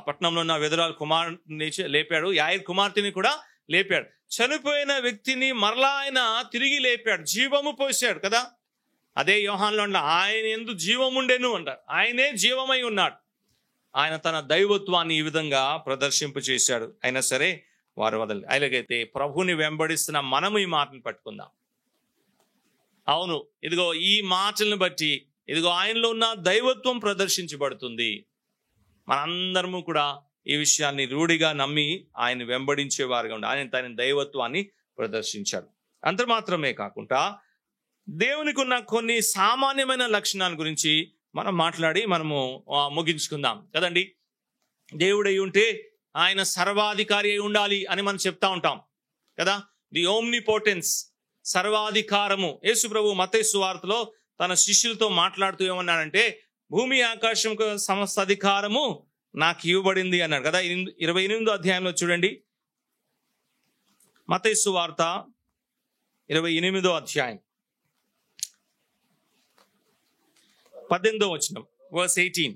పట్టణంలో ఉన్న విధవరాలు కుమారుని లేపాడు, యాయిర్ కుమార్తెని కూడా లేపాడు. చనిపోయిన వ్యక్తిని మరలా ఆయన తిరిగి లేపాడు, జీవము పోసాడు కదా. అదే యోహానులో ఉన్న ఆయన యందు జీవముండెను అంటారు. ఆయనే జీవమై ఉన్నాడు. ఆయన తన దైవత్వాన్ని ఈ విధంగా ప్రదర్శింపు చేశాడు. అయినా సరే వారు వదలలేదు. అలాగైతే ప్రభుని వెంబడిస్తున్న మనము ఈ మాటను పట్టుకుందాం. అవును, ఇదిగో ఈ మాటలను బట్టి ఇదిగో ఆయనలో ఉన్న దైవత్వం ప్రదర్శించబడుతుంది. మనందరము కూడా ఈ విషయాన్ని రూఢిగా నమ్మి ఆయన వెంబడించేవారుగా ఉండి ఆయన తన దైవత్వాన్ని ప్రదర్శించాడు. అంత మాత్రమే కాకుండా దేవునికి ఉన్న కొన్ని సామాన్యమైన లక్షణాల గురించి మనం మాట్లాడి మనము ముగించుకుందాం కదండి. దేవుడై ఉంటే ఆయన సర్వాధికారి అయి ఉండాలి అని మనం చెప్తా ఉంటాం కదా. ది ఓమ్నిపోటెన్స్, సర్వాధికారము. యేసు ప్రభు మత్తయి సువార్తలో తన శిష్యులతో మాట్లాడుతూ ఏమన్నాడంటే, భూమి ఆకాశం సమస్త అధికారము నాకు ఇవ్వబడింది అన్నాడు కదా. 28వ అధ్యాయంలో చూడండి, మత్తయి సువార్త 28వ అధ్యాయం 18వ వచనం, వర్స్ 18.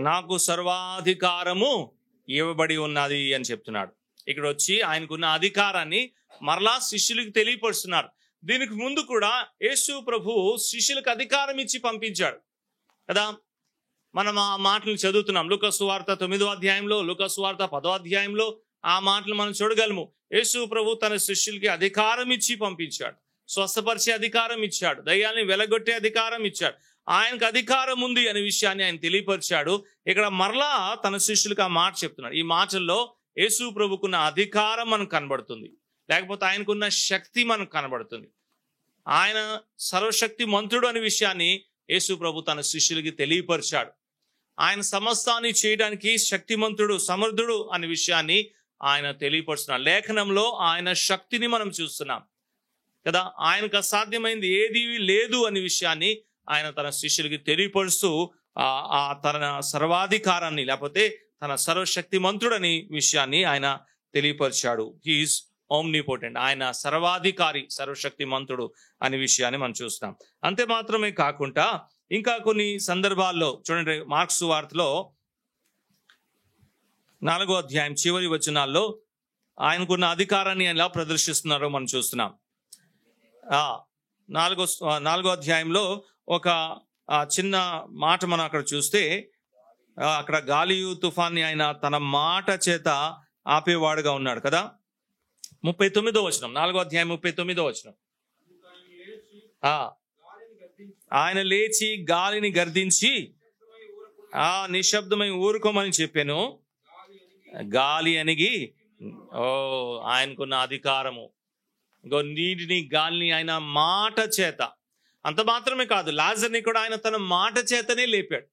నాకు సర్వాధికారము ఇవ్వబడి ఉన్నది అని చెప్తున్నాడు. ఇక్కడ వచ్చి ఆయనకున్న అధికారాన్ని మరలా శిష్యులకు తెలియపరుస్తున్నారు. దీనికి ముందు కూడా యేసు ప్రభు శిష్యులకు అధికారం ఇచ్చి పంపించాడు కదా. మనం ఆ మాటలు చదువుతున్నాం లూకా సువార్త 9వ అధ్యాయంలో, లూకా సువార్త 10వ అధ్యాయంలో ఆ మాటలు మనం చూడగలము. యేసు ప్రభు తన శిష్యులకి అధికారం ఇచ్చి పంపించాడు, స్వస్థపరిచే అధికారం ఇచ్చాడు, దయ్యాల్ని వెలగొట్టే అధికారం ఇచ్చాడు. ఆయనకు అధికారం ఉంది అనే విషయాన్ని ఆయన తెలియపరిచాడు. ఇక్కడ మరలా తన శిష్యులకు ఆ మాట చెప్తున్నాడు. ఈ మాటల్లో యేసు ప్రభుకున్న అధికారం మనకు కనబడుతుంది, లేకపోతే ఆయనకున్న శక్తి మనకు కనబడుతుంది. ఆయన సర్వశక్తి మంతుడు అనే విషయాన్ని యేసు ప్రభు తన శిష్యులకి తెలియపరిచాడు. ఆయన సమస్తాన్ని చేయడానికి శక్తిమంతుడు, సమర్థుడు అనే విషయాన్ని ఆయన తెలియపరుస్తున్నాడు. లేఖనంలో ఆయన శక్తిని మనం చూస్తున్నాం కదా. ఆయనకు అసాధ్యమైంది ఏది లేదు అనే విషయాన్ని ఆయన తన శిష్యులకి తెలియపరుస్తూ తన సర్వాధికారాన్ని లేకపోతే తన సర్వశక్తిమంతుడని విషయాన్ని ఆయన తెలియపరిచాడు. హీఈస్ ఓమ్నిపోటెంట్, ఆయన సర్వాధికారి, సర్వశక్తిమంతుడు అనే విషయాన్ని మనం చూస్తాం. అంతే మాత్రమే కాకుండా ఇంకా కొన్ని సందర్భాల్లో చూడండి, మార్క్స్ వార్తలో 4వ అధ్యాయం చివరి వచనాల్లో ఆయనకున్న అధికారాన్ని ఎలా ప్రదర్శిస్తున్నారో మనం చూస్తున్నాం. 4వ అధ్యాయంలో ఒక చిన్న మాట మనం అక్కడ చూస్తే, అక్కడ గాలియు తుఫాన్ని ఆయన తన మాట చేత ఆపేవాడుగా ఉన్నాడు కదా. 39వ వచనం, 4వ అధ్యాయం 39వ వచనం. ఆయన లేచి గాలిని గర్దించి నిశ్శబ్దమై ఊరుకోమని చెప్పాను, గాలి అణిగి. ఆయనకున్న అధికారము, నీటిని గాలిని ఆయన మాట చేత. అంత మాత్రమే కాదు, లాజర్ని కూడా ఆయన తన మాట చేతనే లేపాడు.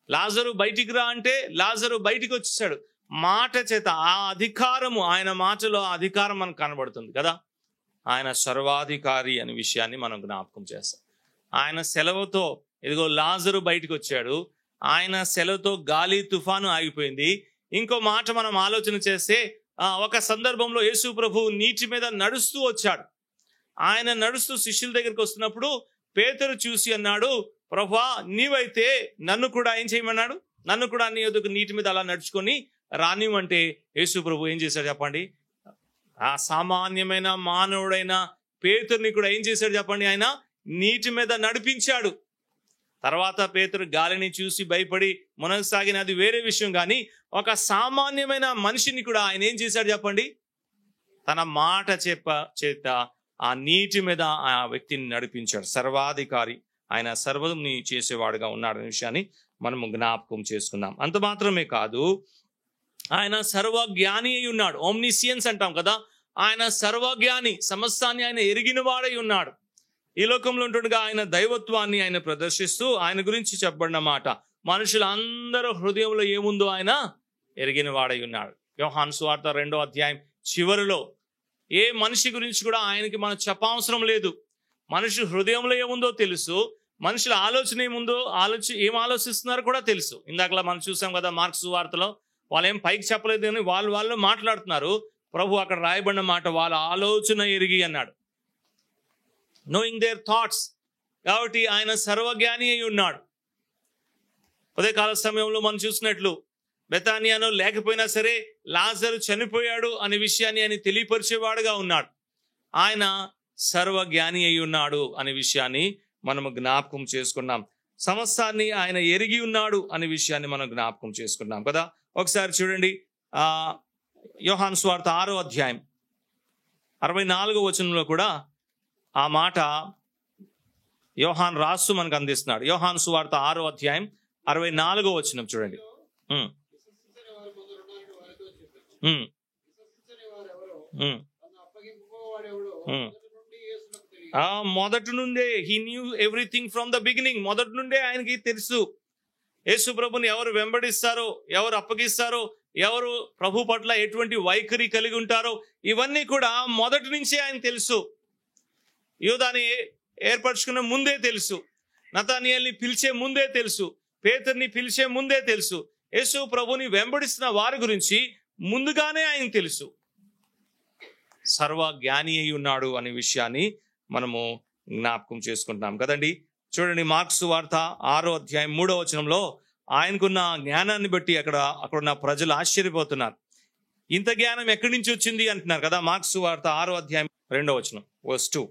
లాజరు బయటికి రా అంటే లాజరు బయటికి వచ్చేసాడు మాట చేత. ఆ అధికారము, ఆయన మాటలో అధికారం మనకు కనబడుతుంది కదా. ఆయన సర్వాధికారి అనే విషయాన్ని మనం జ్ఞాపకం చేస్తాం. ఆయన సెలవుతో ఇదిగో లాజరు బయటికి వచ్చాడు, ఆయన సెలవుతో గాలి తుఫాను ఆగిపోయింది. ఇంకో మాట మనం ఆలోచన చేస్తే, ఒక సందర్భంలో యేసు ప్రభు నీటి మీద నడుస్తూ వచ్చాడు. ఆయన నడుస్తూ శిష్యుల దగ్గరికి వస్తున్నప్పుడు పేతురు చూసి అన్నాడు, ప్రభువా నీవైతే నన్ను కూడా ఏం చేయమన్నాడు, నన్ను కూడా నీ యొద్దకు నీటి మీద అలా నడుచుకొని రానివ్వంటే యేసు ప్రభు ఏం చేశాడు చెప్పండి. ఆ సామాన్యమైన మానవుడైన పేతురుని కూడా ఏం చేశాడు చెప్పండి, ఆయన నీటి మీద నడిపించాడు. తర్వాత పేతురు గాలిని చూసి భయపడి మునగసాగిన అది వేరే విషయం, కానీ ఒక సామాన్యమైన మనిషిని కూడా ఆయన ఏం చేశాడు చెప్పండి, తన మాట చేత ఆ నీటి మీద ఆ వ్యక్తిని నడిపించాడు. సర్వాధికారి, ఆయన సర్వని చేసేవాడుగా ఉన్నాడనే విషయాన్ని మనము జ్ఞాపకం చేసుకున్నాం. అంత మాత్రమే కాదు, ఆయన సర్వజ్ఞాని అయి ఉన్నాడు. ఓమ్నిసియన్స్ అంటాం కదా. ఆయన సర్వజ్ఞాని, సమస్తాన్ని ఆయన ఎరిగిన వాడై ఉన్నాడు. ఈ లోకంలో ఉంటుండగా ఆయన దైవత్వాన్ని ఆయన ప్రదర్శిస్తూ ఆయన గురించి చెప్పబడిన మాట, మనుషులందరూ హృదయంలో ఏముందో ఆయన ఎరిగిన వాడై ఉన్నాడు. యోహాను సువార్త 2వ అధ్యాయం చివరిలో ఏ మనిషి గురించి కూడా ఆయనకి మనం చెప్పవసరం లేదు. మనిషి హృదయంలో ఏముందో తెలుసు, మనుషుల ఆలోచన ఏముందో, ఏం ఆలోచిస్తున్నారో కూడా తెలుసు. ఇందాకలా మనం చూసాం కదా మార్క్స్ వార్తలో, వాళ్ళు ఏం పైకి చెప్పలేదు కానీ వాళ్ళు మాట్లాడుతున్నారు. ప్రభు అక్కడ రాయబడిన మాట, వాళ్ళ ఆలోచన ఎరిగి అన్నాడు, నోయింగ్ దేర్ థాట్స్. కాబట్టి ఆయన సర్వజ్ఞాని అయి ఉన్నాడు. ఉదయకాల సమయంలో మనం చూసినట్లు బెతానియాలో లేకపోయినా సరే లాజరు చనిపోయాడు అనే విషయాన్ని ఆయన తెలియపరిచేవాడుగా ఉన్నాడు. ఆయన సర్వజ్ఞాని అయి ఉన్నాడు అనే విషయాన్ని మనము జ్ఞాపకం చేసుకున్నాం. సమస్తాన్ని ఆయన ఎరిగి ఉన్నాడు అనే విషయాన్ని మనం జ్ఞాపకం చేసుకున్నాం కదా. ఒకసారి చూడండి, యోహాను సువార్త 6వ అధ్యాయం 64వ వచనంలో కూడా ఆ మాట యోహాను రాస్తూ మనకు అందిస్తున్నాడు. యోహాను సువార్త 6వ అధ్యాయం 64వ వచనం చూడండి. మొదటి నుండే he knew everything from the beginning. మొదటి నుండే ఆయనకి తెలుసు యేసు ప్రభుని ఎవరు వెంబడిస్తారో, ఎవరు అప్పగిస్తారో, ఎవరు ప్రభు పట్ల ఎటువంటి వైఖరి కలిగి ఉంటారో ఇవన్నీ కూడా మొదటి నుంచే ఆయన తెలుసు. యూదాని ఏర్పరచుకున్న ముందే తెలుసు, నతానియేలుని పిలిచే ముందే తెలుసు, పేతురుని పిలిచే ముందే తెలుసు. యేసు ప్రభుని వెంబడిస్తున్న వారి గురించి ముందుగానే ఆయన తెలుసు. సర్వ జ్ఞాని అయి ఉన్నాడు అనే విషయాన్ని మనము జ్ఞాపకం చేసుకుంటున్నాం కదండి. చూడండి, మార్క్స్ వార్త 6వ అధ్యాయం 3వ వచనంలో ఆయనకున్న జ్ఞానాన్ని బట్టి అక్కడున్న ప్రజలు ఆశ్చర్యపోతున్నారు. ఇంత జ్ఞానం ఎక్కడి నుంచి వచ్చింది అంటున్నారు కదా. మార్క్స్ వార్త 6వ అధ్యాయం 2వ వచనం వర్స్ 2.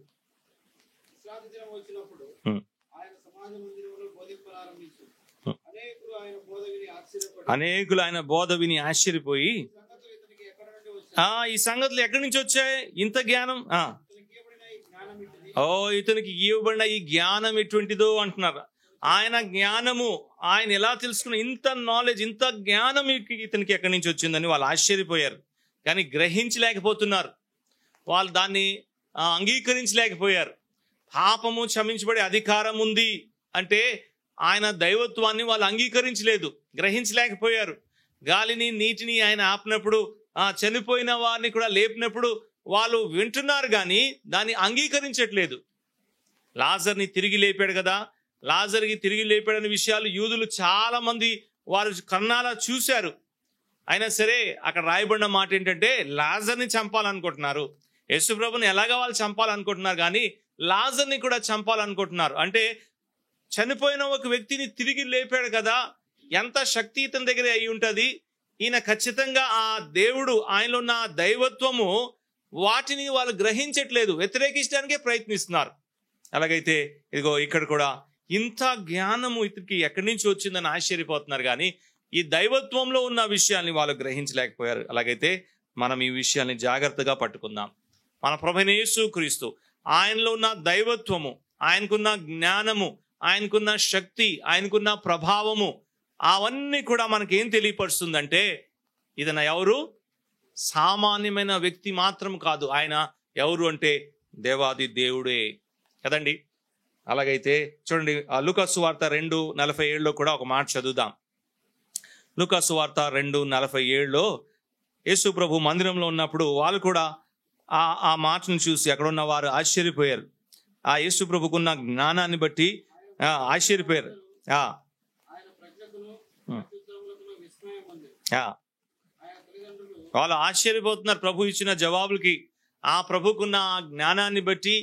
అనేకులు ఆయన బోధ విని ఆశ్చర్యపోయి ఈ సంగతులు ఎక్కడి నుంచి వచ్చాయి, ఇంత జ్ఞానం, ఇతనికి ఇవ్వబడిన ఈ జ్ఞానం ఎటువంటిదో అంటున్నారు. ఆయన జ్ఞానము ఆయన ఎలా తెలుసుకున్న, ఇంత నాలెడ్జ్, ఇంత జ్ఞానం ఇతనికి ఎక్కడి నుంచి వచ్చిందని వాళ్ళు ఆశ్చర్యపోయారు. కానీ గ్రహించలేకపోతున్నారు, వాళ్ళు దాన్ని అంగీకరించలేకపోయారు. పాపము క్షమించబడే అధికారం ఉంది అంటే ఆయన దైవత్వాన్ని వాళ్ళు అంగీకరించలేదు, గ్రహించలేకపోయారు. గాలిని నీటిని ఆయన ఆపినప్పుడు, చనిపోయిన వారిని కూడా లేపినప్పుడు వాళ్ళు వింటున్నారు కానీ దాన్ని అంగీకరించట్లేదు. లాజర్ని తిరిగి లేపాడు కదా, లాజర్కి తిరిగి లేపాడనే విషయాలు యూదులు చాలా మంది వారు కన్నాలా చూశారు. అయినా సరే అక్కడ రాయబడిన మాట ఏంటంటే లాజర్ని చంపాలనుకుంటున్నారు. యేసు ప్రభుని ఎలాగా వాళ్ళు చంపాలనుకుంటున్నారు కానీ లాజర్ని కూడా చంపాలనుకుంటున్నారు. అంటే చనిపోయిన ఒక వ్యక్తిని తిరిగి లేపాడు కదా, ఎంత శక్తి ఇతని దగ్గర అయి ఉంటుంది. ఈయన ఖచ్చితంగా ఆ దేవుడు, ఆయనలో ఉన్న దైవత్వము, వాటిని వాళ్ళు గ్రహించట్లేదు, వ్యతిరేకించడానికే ప్రయత్నిస్తున్నారు. అలాగైతే ఇదిగో ఇక్కడ కూడా ఇంత జ్ఞానము ఇతనికి ఎక్కడి నుంచి వచ్చిందని ఆశ్చర్యపోతున్నారు కానీ ఈ దైవత్వంలో ఉన్న విషయాల్ని వాళ్ళు గ్రహించలేకపోయారు. అలాగైతే మనం ఈ విషయాల్ని జాగ్రత్తగా పట్టుకుందాం. మన ప్రభువైన యేసుక్రీస్తు ఆయనలో ఉన్న దైవత్వము, ఆయనకున్న జ్ఞానము, ఆయనకున్న శక్తి, ఆయనకున్న ప్రభావము, అవన్నీ కూడా మనకేం తెలియపరుస్తుందంటే ఇతను ఎవరు, సామాన్యమైన వ్యక్తి మాత్రం కాదు. ఆయన ఎవరు అంటే దేవాది దేవుడే కదండి. అలాగైతే చూడండి, లూకాసు వార్త 2:47 కూడా ఒక మాట చదువుదాం. లూకాసు వార్త 2:47 యేసు ప్రభు మందిరంలో ఉన్నప్పుడు వాళ్ళు కూడా ఆ మాటను చూసి అక్కడ ఉన్న వారు ఆశ్చర్యపోయారు. ఆ యేసు ప్రభుకున్న జ్ఞానాన్ని బట్టి ఆశ్చర్యపోయారు. వాళ్ళు ఆశ్చర్యపోతున్నారు ప్రభు ఇచ్చిన జవాబులకి. ఆ ప్రభుకున్న జ్ఞానాన్ని బట్టి,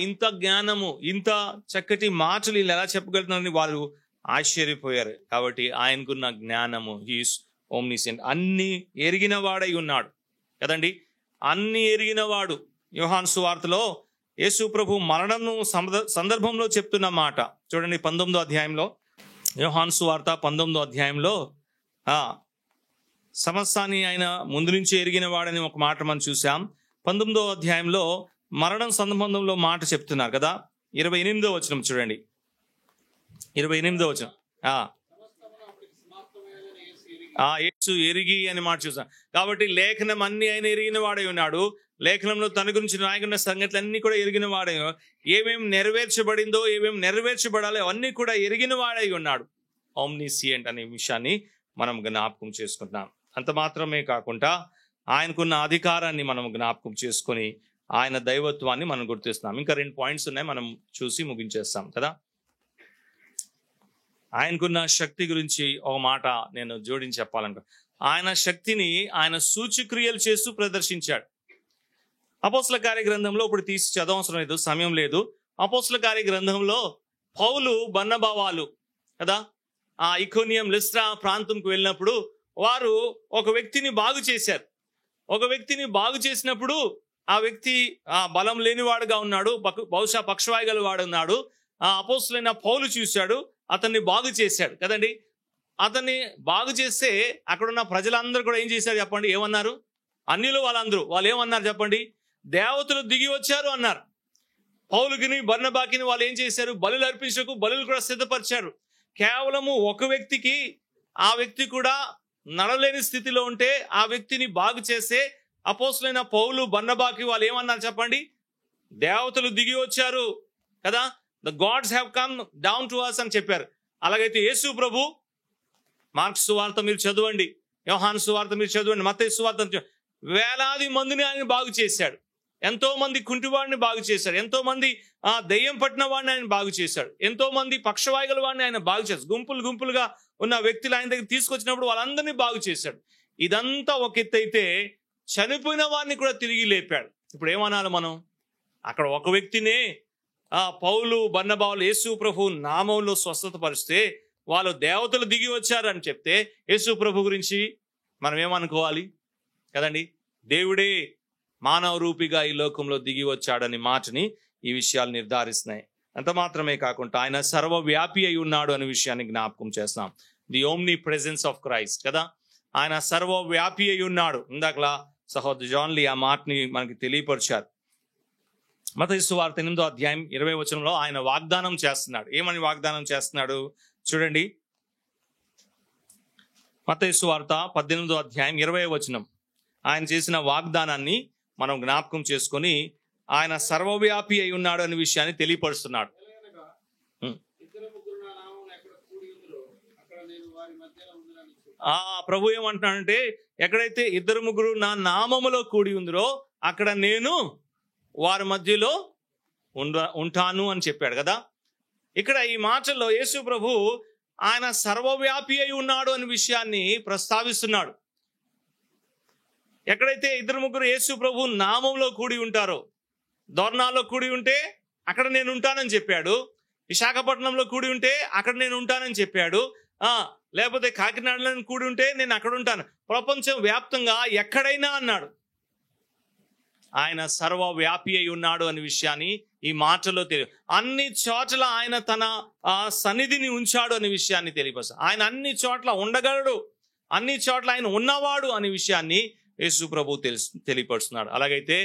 ఇంత జ్ఞానము, ఇంత చక్కటి మాటలు వీళ్ళు ఎలా చెప్పగలుగుతున్నారని వాళ్ళు ఆశ్చర్యపోయారు. కాబట్టి ఆయనకున్న జ్ఞానము, హీస్ ఓమ్నిసెంట్, అన్ని ఎరిగిన వాడై ఉన్నాడు కదండి. అన్ని ఎరిగిన వాడు. యోహాను సువార్తలో యేసు ప్రభు మరణం సందర్భంలో చెప్తున్న మాట చూడండి, 19వ అధ్యాయంలో, యోహాను సువార్త 19వ అధ్యాయంలో సమస్తాన్ని ఆయన ముందు నుంచి ఎరిగిన వాడని ఒక మాట మనం చూసాం. 19వ అధ్యాయంలో మరణం సంబంధంలో మాట చెప్తున్నారు కదా. 28వ వచనం చూడండి, 28వ వచనం, యేసు ఎరిగి అని మాట చూసాం. కాబట్టి లేఖనం అన్ని ఆయన ఎరిగిన వాడై ఉన్నాడు. లేఖనంలో తన గురించి రాయకున్న సంగతులు అన్ని కూడా ఎరిగిన వాడై, ఏమేమి నెరవేర్చబడిందో, ఏమేమి నెరవేర్చబడాలో అవన్నీ కూడా ఎరిగిన వాడై ఉన్నాడు. ఓమ్నిసియంట్ అనే విషయాన్ని మనం జ్ఞాపకం చేసుకుంటున్నాం. అంత మాత్రమే కాకుండా ఆయనకున్న అధికారాన్ని మనం జ్ఞాపకం చేసుకొని ఆయన దైవత్వాన్ని మనం గుర్తిస్తున్నాం. ఇంకా 2 పాయింట్స్ ఉన్నాయి, మనం చూసి ముగించేస్తాం కదా. ఆయనకున్న శక్తి గురించి ఒక మాట నేను జోడించి చెప్పాలనుకో. ఆయన శక్తిని ఆయన సూచక్రియలు చేస్తూ ప్రదర్శించాడు. అపోస్తల కార్య గ్రంథంలో ఇప్పుడు తీసి చదవవసరం లేదు, సమయం లేదు. అపోస్తల కార్య గ్రంథంలో పౌలు, బర్నబావాలు కదా ఇకోనియం, లిస్ట్రా ప్రాంతంకు వెళ్ళినప్పుడు వారు ఒక వ్యక్తిని బాగు చేశారు. ఒక వ్యక్తిని బాగు చేసినప్పుడు ఆ వ్యక్తి బలం లేనివాడుగా ఉన్నాడు, బహుశా పక్షవాయు గల వాడు ఉన్నాడు. అపోస్తలుడైన పౌలు చూశాడు, అతన్ని బాగు చేశాడు కదండి. అతన్ని బాగు చేస్తే అక్కడున్న ప్రజలందరూ కూడా ఏం చేశారు చెప్పండి, ఏమన్నారు? అన్యులు వాళ్ళందరూ వాళ్ళు ఏమన్నారు చెప్పండి? దేవతలు దిగి వచ్చారు అన్నారు. పౌలుకిని బర్నబాకిని వాళ్ళు ఏం చేశారు? బలులు అర్పించకు బలులు కూడా సిద్ధపరిచారు. కేవలము ఒక వ్యక్తికి, ఆ వ్యక్తి కూడా నడలేని స్థితిలో ఉంటే ఆ వ్యక్తిని బాగు చేసే అపోస్తులైన పౌలు బర్నబాకి వాళ్ళు ఏమన్నారు చెప్పండి? దేవతలు దిగి వచ్చారు కదా, the gods have come down to us అని చెప్పారు. అలాగైతే యేసు ప్రభు మార్క్స్ సువార్త మీరు చదవండి, యోహాను సువార్త మీరు చదవండి, మత్తయి సువార్త, వేలాది మందిని ఆయన బాగు చేశాడు. ఎంతో మంది కుంటివాడిని బాగు చేశాడు. ఎంతో మంది దెయ్యం పట్టిన వాడిని ఆయన బాగు చేశాడు. ఎంతో మంది పక్షవాయుగల వాడిని ఆయన బాగు చేశాడు. గుంపులు గుంపులుగా ఉన్న వ్యక్తులు ఆయన దగ్గర తీసుకొచ్చినప్పుడు వాళ్ళందరినీ బాగు చేశాడు. ఇదంతా ఒక ఎత్తు అయితే, చనిపోయిన వాడిని కూడా తిరిగి లేపాడు. ఇప్పుడు ఏమనాలి మనం? అక్కడ ఒక వ్యక్తినే పౌలు బర్నబాలు యేసు ప్రభు నామంలో స్వస్థత పరిస్తే వాళ్ళు దేవతలు దిగి వచ్చారని చెప్తే యేసు ప్రభు గురించి మనం ఏమనుకోవాలి కదండి? దేవుడే మానవ రూపిగా ఈ లోకంలో దిగి వచ్చాడని మాటని ఈ విషయాలు నిర్ధారిస్తున్నాయి. అంత మాత్రమే కాకుండా ఆయన సర్వవ్యాపి అయి ఉన్నాడు అనే విషయాన్ని జ్ఞాపకం చేస్తున్నాం. The omni presence of Christ కదా, ఆయన సర్వవ్యాపి అయి ఉన్నాడు. ఇందాకలా సహోదరు జాన్లీ ఆ మాటని మనకి తెలియపరిచారు. మత్తయి సువార్త 8వ అధ్యాయం 20వ వచనంలో ఆయన వాగ్దానం చేస్తున్నాడు. ఏమని వాగ్దానం చేస్తున్నాడు చూడండి. మత్తయి సువార్త 18వ అధ్యాయం 20వ వచనం. ఆయన చేసిన వాగ్దానాన్ని మనం జ్ఞాపకం చేసుకొని ఆయన సర్వవ్యాపి అయి ఉన్నాడు అనే విషయాన్ని తెలియపరుస్తున్నాడు. ప్రభు ఏమంటున్నాడంటే, ఎక్కడైతే 2-3 నా నామములో కూడి ఉందిరో అక్కడ నేను వారి మధ్యలో ఉంటాను అని చెప్పాడు కదా. ఇక్కడ ఈ మాటల్లో యేసు ప్రభు ఆయన సర్వవ్యాపి అయి ఉన్నాడు అనే విషయాన్ని ప్రస్తావిస్తున్నాడు. ఎక్కడైతే 2-3 యేసు ప్రభు నామంలో కూడి ఉంటారో, దోర్నాల్లో కూడి ఉంటే అక్కడ నేను ఉంటానని చెప్పాడు. విశాఖపట్నంలో కూడి ఉంటే అక్కడ నేను ఉంటానని చెప్పాడు. లేకపోతే కాకినాడలో కూడి ఉంటే నేను అక్కడ ఉంటాను. ప్రపంచం వ్యాప్తంగా ఎక్కడైనా అన్నాడు. ఆయన సర్వవ్యాపి అయి ఉన్నాడు అనే విషయాన్ని ఈ మాటలో అన్ని చోట్ల ఆయన తన సన్నిధిని ఉంచాడు అనే విషయాన్ని తెలియపరుస్తాడు. ఆయన అన్ని చోట్ల ఉండగలడు, అన్ని చోట్ల ఆయన ఉన్నవాడు అనే విషయాన్ని యేసు ప్రభు తెలియపరుస్తున్నాడు. అలాగైతే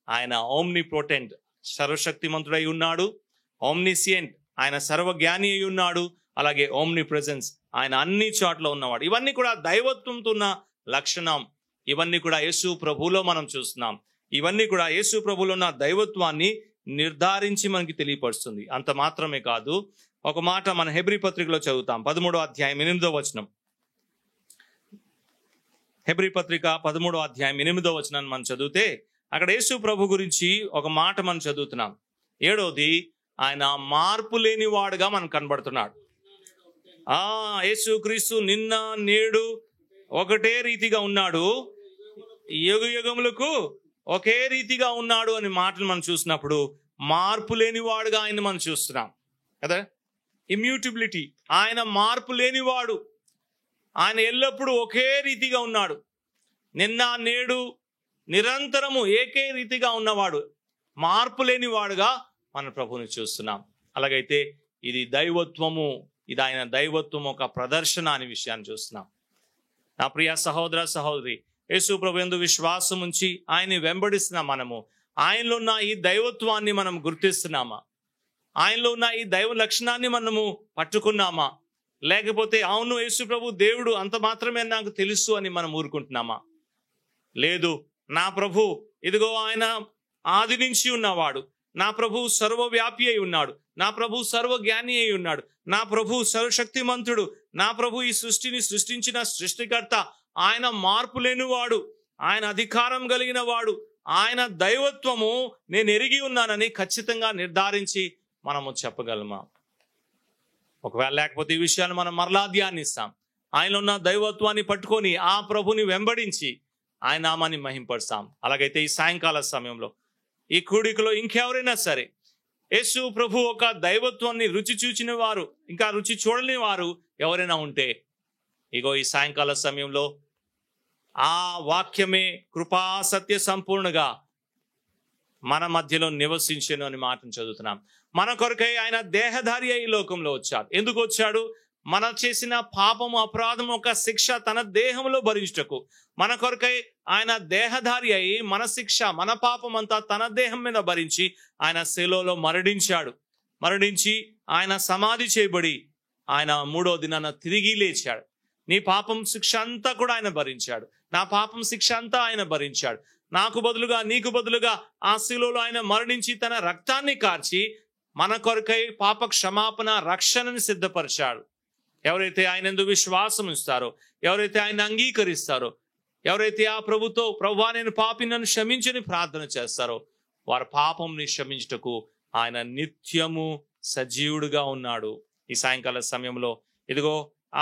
ఆయన ఓమ్ని పొటెంట్, సర్వశక్తిమంతుడై ఉన్నాడు. ఓమ్నిసియంట్, ఆయన సర్వజ్ఞాని అయి ఉన్నాడు. అలాగే ఓమ్ని ప్రెజెన్స్, ఆయన అన్ని చోట్ల ఉన్నవాడు. ఇవన్నీ కూడా దైవత్వంతో ఉన్న లక్షణం. ఇవన్నీ కూడా యేసు ప్రభులో మనం చూస్తున్నాం. ఇవన్నీ కూడా యేసు ప్రభులో ఉన్న దైవత్వాన్ని నిర్ధారించి మనకి తెలియపరుస్తుంది. అంత మాత్రమే కాదు, ఒక మాట మన హెబ్రీ పత్రికలో చదువుతాం. 13వ అధ్యాయం 8వ వచనం. హెబ్రీ పత్రిక 13వ అధ్యాయం 8వ వచనాన్ని మనం చదివితే అక్కడ యేసు ప్రభు గురించి ఒక మాట మనం చదువుతున్నాం. 7వది, ఆయన మార్పు లేని వాడుగా మనకు కనబడుతున్నాడు. యేసు క్రీస్తు నిన్న నేడు ఒకటే రీతిగా ఉన్నాడు, యుగ యుగములకు ఒకే రీతిగా ఉన్నాడు అని మాటలు మనం చూసినప్పుడు మార్పు లేని వాడుగా ఆయన మనం చూస్తున్నాం కదా. ఇమ్యూటబిలిటీ, ఆయన మార్పు లేనివాడు, ఆయన ఎల్లప్పుడూ ఒకే రీతిగా ఉన్నాడు. నిన్న నేడు నిరంతరము ఏకే రీతిగా ఉన్నవాడు, మార్పు లేనివాడుగా మన ప్రభుని చూస్తున్నాం. అలాగైతే ఇది దైవత్వము, ఇది ఆయన దైవత్వం ఒక ప్రదర్శన అనే విషయాన్ని చూస్తున్నాం. నా ప్రియ సహోదర సహోదరి, యేసు ప్రభు యందు విశ్వాసం ఉంచి ఆయన్ని వెంబడిస్తున్నాం. మనము ఆయనలో ఉన్న ఈ దైవత్వాన్ని మనం గుర్తిస్తున్నామా? ఆయనలో ఉన్న ఈ దైవ లక్షణాన్ని మనము పట్టుకున్నామా? లేకపోతే అవును యేసు ప్రభు దేవుడు అంత మాత్రమే నాకు తెలుసు అని మనం ఊరుకుంటున్నామా? లేదు, నా ప్రభు ఇదిగో ఆయన ఆది నుంచి ఉన్నవాడు, నా ప్రభు సర్వవ్యాపి అయి ఉన్నాడు, నా ప్రభు సర్వజ్ఞాని అయి ఉన్నాడు, నా ప్రభు సర్వశక్తిమంతుడు, నా ప్రభు ఈ సృష్టిని సృష్టించిన సృష్టికర్త, ఆయన మార్పు లేనివాడు, ఆయన అధికారం కలిగిన వాడు, ఆయన దైవత్వము నేను ఎరిగి ఉన్నానని ఖచ్చితంగా నిర్ధారించి మనము చెప్పగలమా? ఒకవేళ లేకపోతే ఈ విషయాన్ని మనం మరలా ధ్యానిస్తాం. ఆయనలో ఉన్న దైవత్వాన్ని పట్టుకొని ఆ ప్రభుని వెంబడించి ఆయన నామాన్ని మహింపరుస్తాం. అలాగైతే ఈ సాయంకాల సమయంలో ఈ కూడికలో ఇంకెవరైనా సరే యేసు ప్రభు ఒక దైవత్వాన్ని రుచి చూచిన వారు, ఇంకా రుచి చూడని వారు ఎవరైనా ఉంటే, ఇగో ఈ సాయంకాల సమయంలో ఆ వాక్యమే కృపా సత్య సంపూర్ణగా మన మధ్యలో నివసించెను అని మాటను చదువుతున్నాం. మన కొరకై ఆయన దేహధారి అయి లోకంలో వచ్చాడు. ఎందుకు వచ్చాడు? మన చేసిన పాపము అపరాధము ఒక శిక్ష తన దేహంలో భరించుటకు మన కొరకై ఆయన దేహధారి అయి మన శిక్ష మన పాపం అంతా తన దేహం మీద భరించి ఆయన శిలువలో మరణించి ఆయన సమాధి చేయబడి ఆయన 3వ దినాన తిరిగి లేచాడు. నీ పాపం శిక్ష అంతా కూడా ఆయన భరించాడు. నా పాపం శిక్ష అంతా ఆయన భరించాడు. నాకు బదులుగా నీకు బదులుగా ఆ శిలువలో ఆయన మరణించి తన రక్తాన్ని కార్చి మన కొరకై పాప క్షమాపణ రక్షణని సిద్ధపరిచాడు. ఎవరైతే ఆయన యందు విశ్వాసం ఇస్తారో, ఎవరైతే ఆయన అంగీకరిస్తారో, ఎవరైతే ఆ ప్రభుతో ప్రభువా నేను పాపి నన్ను క్షమించని ప్రార్థన చేస్తారో వారి పాపంని క్షమించుటకు ఆయన నిత్యము సజీవుడుగా ఉన్నాడు. ఈ సాయంకాల సమయంలో ఇదిగో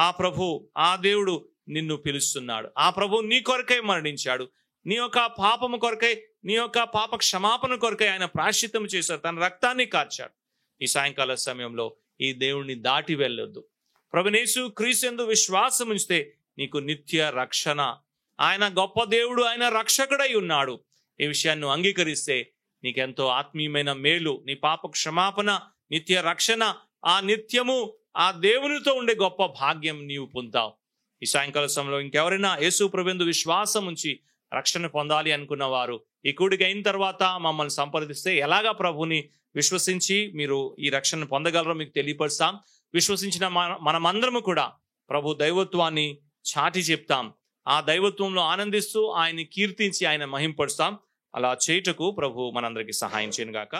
ఆ ప్రభు ఆ దేవుడు నిన్ను పిలుస్తున్నాడు. ఆ ప్రభు నీ కొరకై మరణించాడు. నీ యొక్క పాపము కొరకై, నీ యొక్క పాప క్షమాపణ కొరకై ఆయన ప్రాశ్చిత్తం చేశాడు, తన రక్తాన్ని కార్చాడు. ఈ సాయంకాల సమయంలో ఈ దేవుణ్ణి దాటి వెళ్ళొద్దు. ప్రభునేసు క్రీస్తు విశ్వాసం ఉంచితే నీకు నిత్య రక్షణ. ఆయన గొప్ప దేవుడు, ఆయన రక్షకుడై ఉన్నాడు. ఈ విషయాన్ని అంగీకరిస్తే నీకెంతో ఆత్మీయమైన మేలు, నీ పాప క్షమాపణ, నిత్య రక్షణ, ఆ నిత్యము ఆ దేవునితో ఉండే గొప్ప భాగ్యం నీవు పొందుతావు. ఈ సాయంకాల సమయంలో ఇంకెవరైనా యేసు ప్రభువునందు విశ్వాసం ఉంచి రక్షణ పొందాలి అనుకున్న వారు ఈ కూడిక అయిన తర్వాత మమ్మల్ని సంప్రదిస్తే ఎలాగా ప్రభుని విశ్వసించి మీరు ఈ రక్షణ పొందగలరో మీకు తెలియపరుస్తాం. విశ్వసించిన మనమందరము కూడా ప్రభు దైవత్వాన్ని చాటి చెప్తాం. ఆ దైవత్వంలో ఆనందిస్తూ ఆయన్ని కీర్తించి ఆయన మహింపరుస్తాం. అలా చేయుటకు ప్రభు మనందరికీ సహాయం చేయను గాక.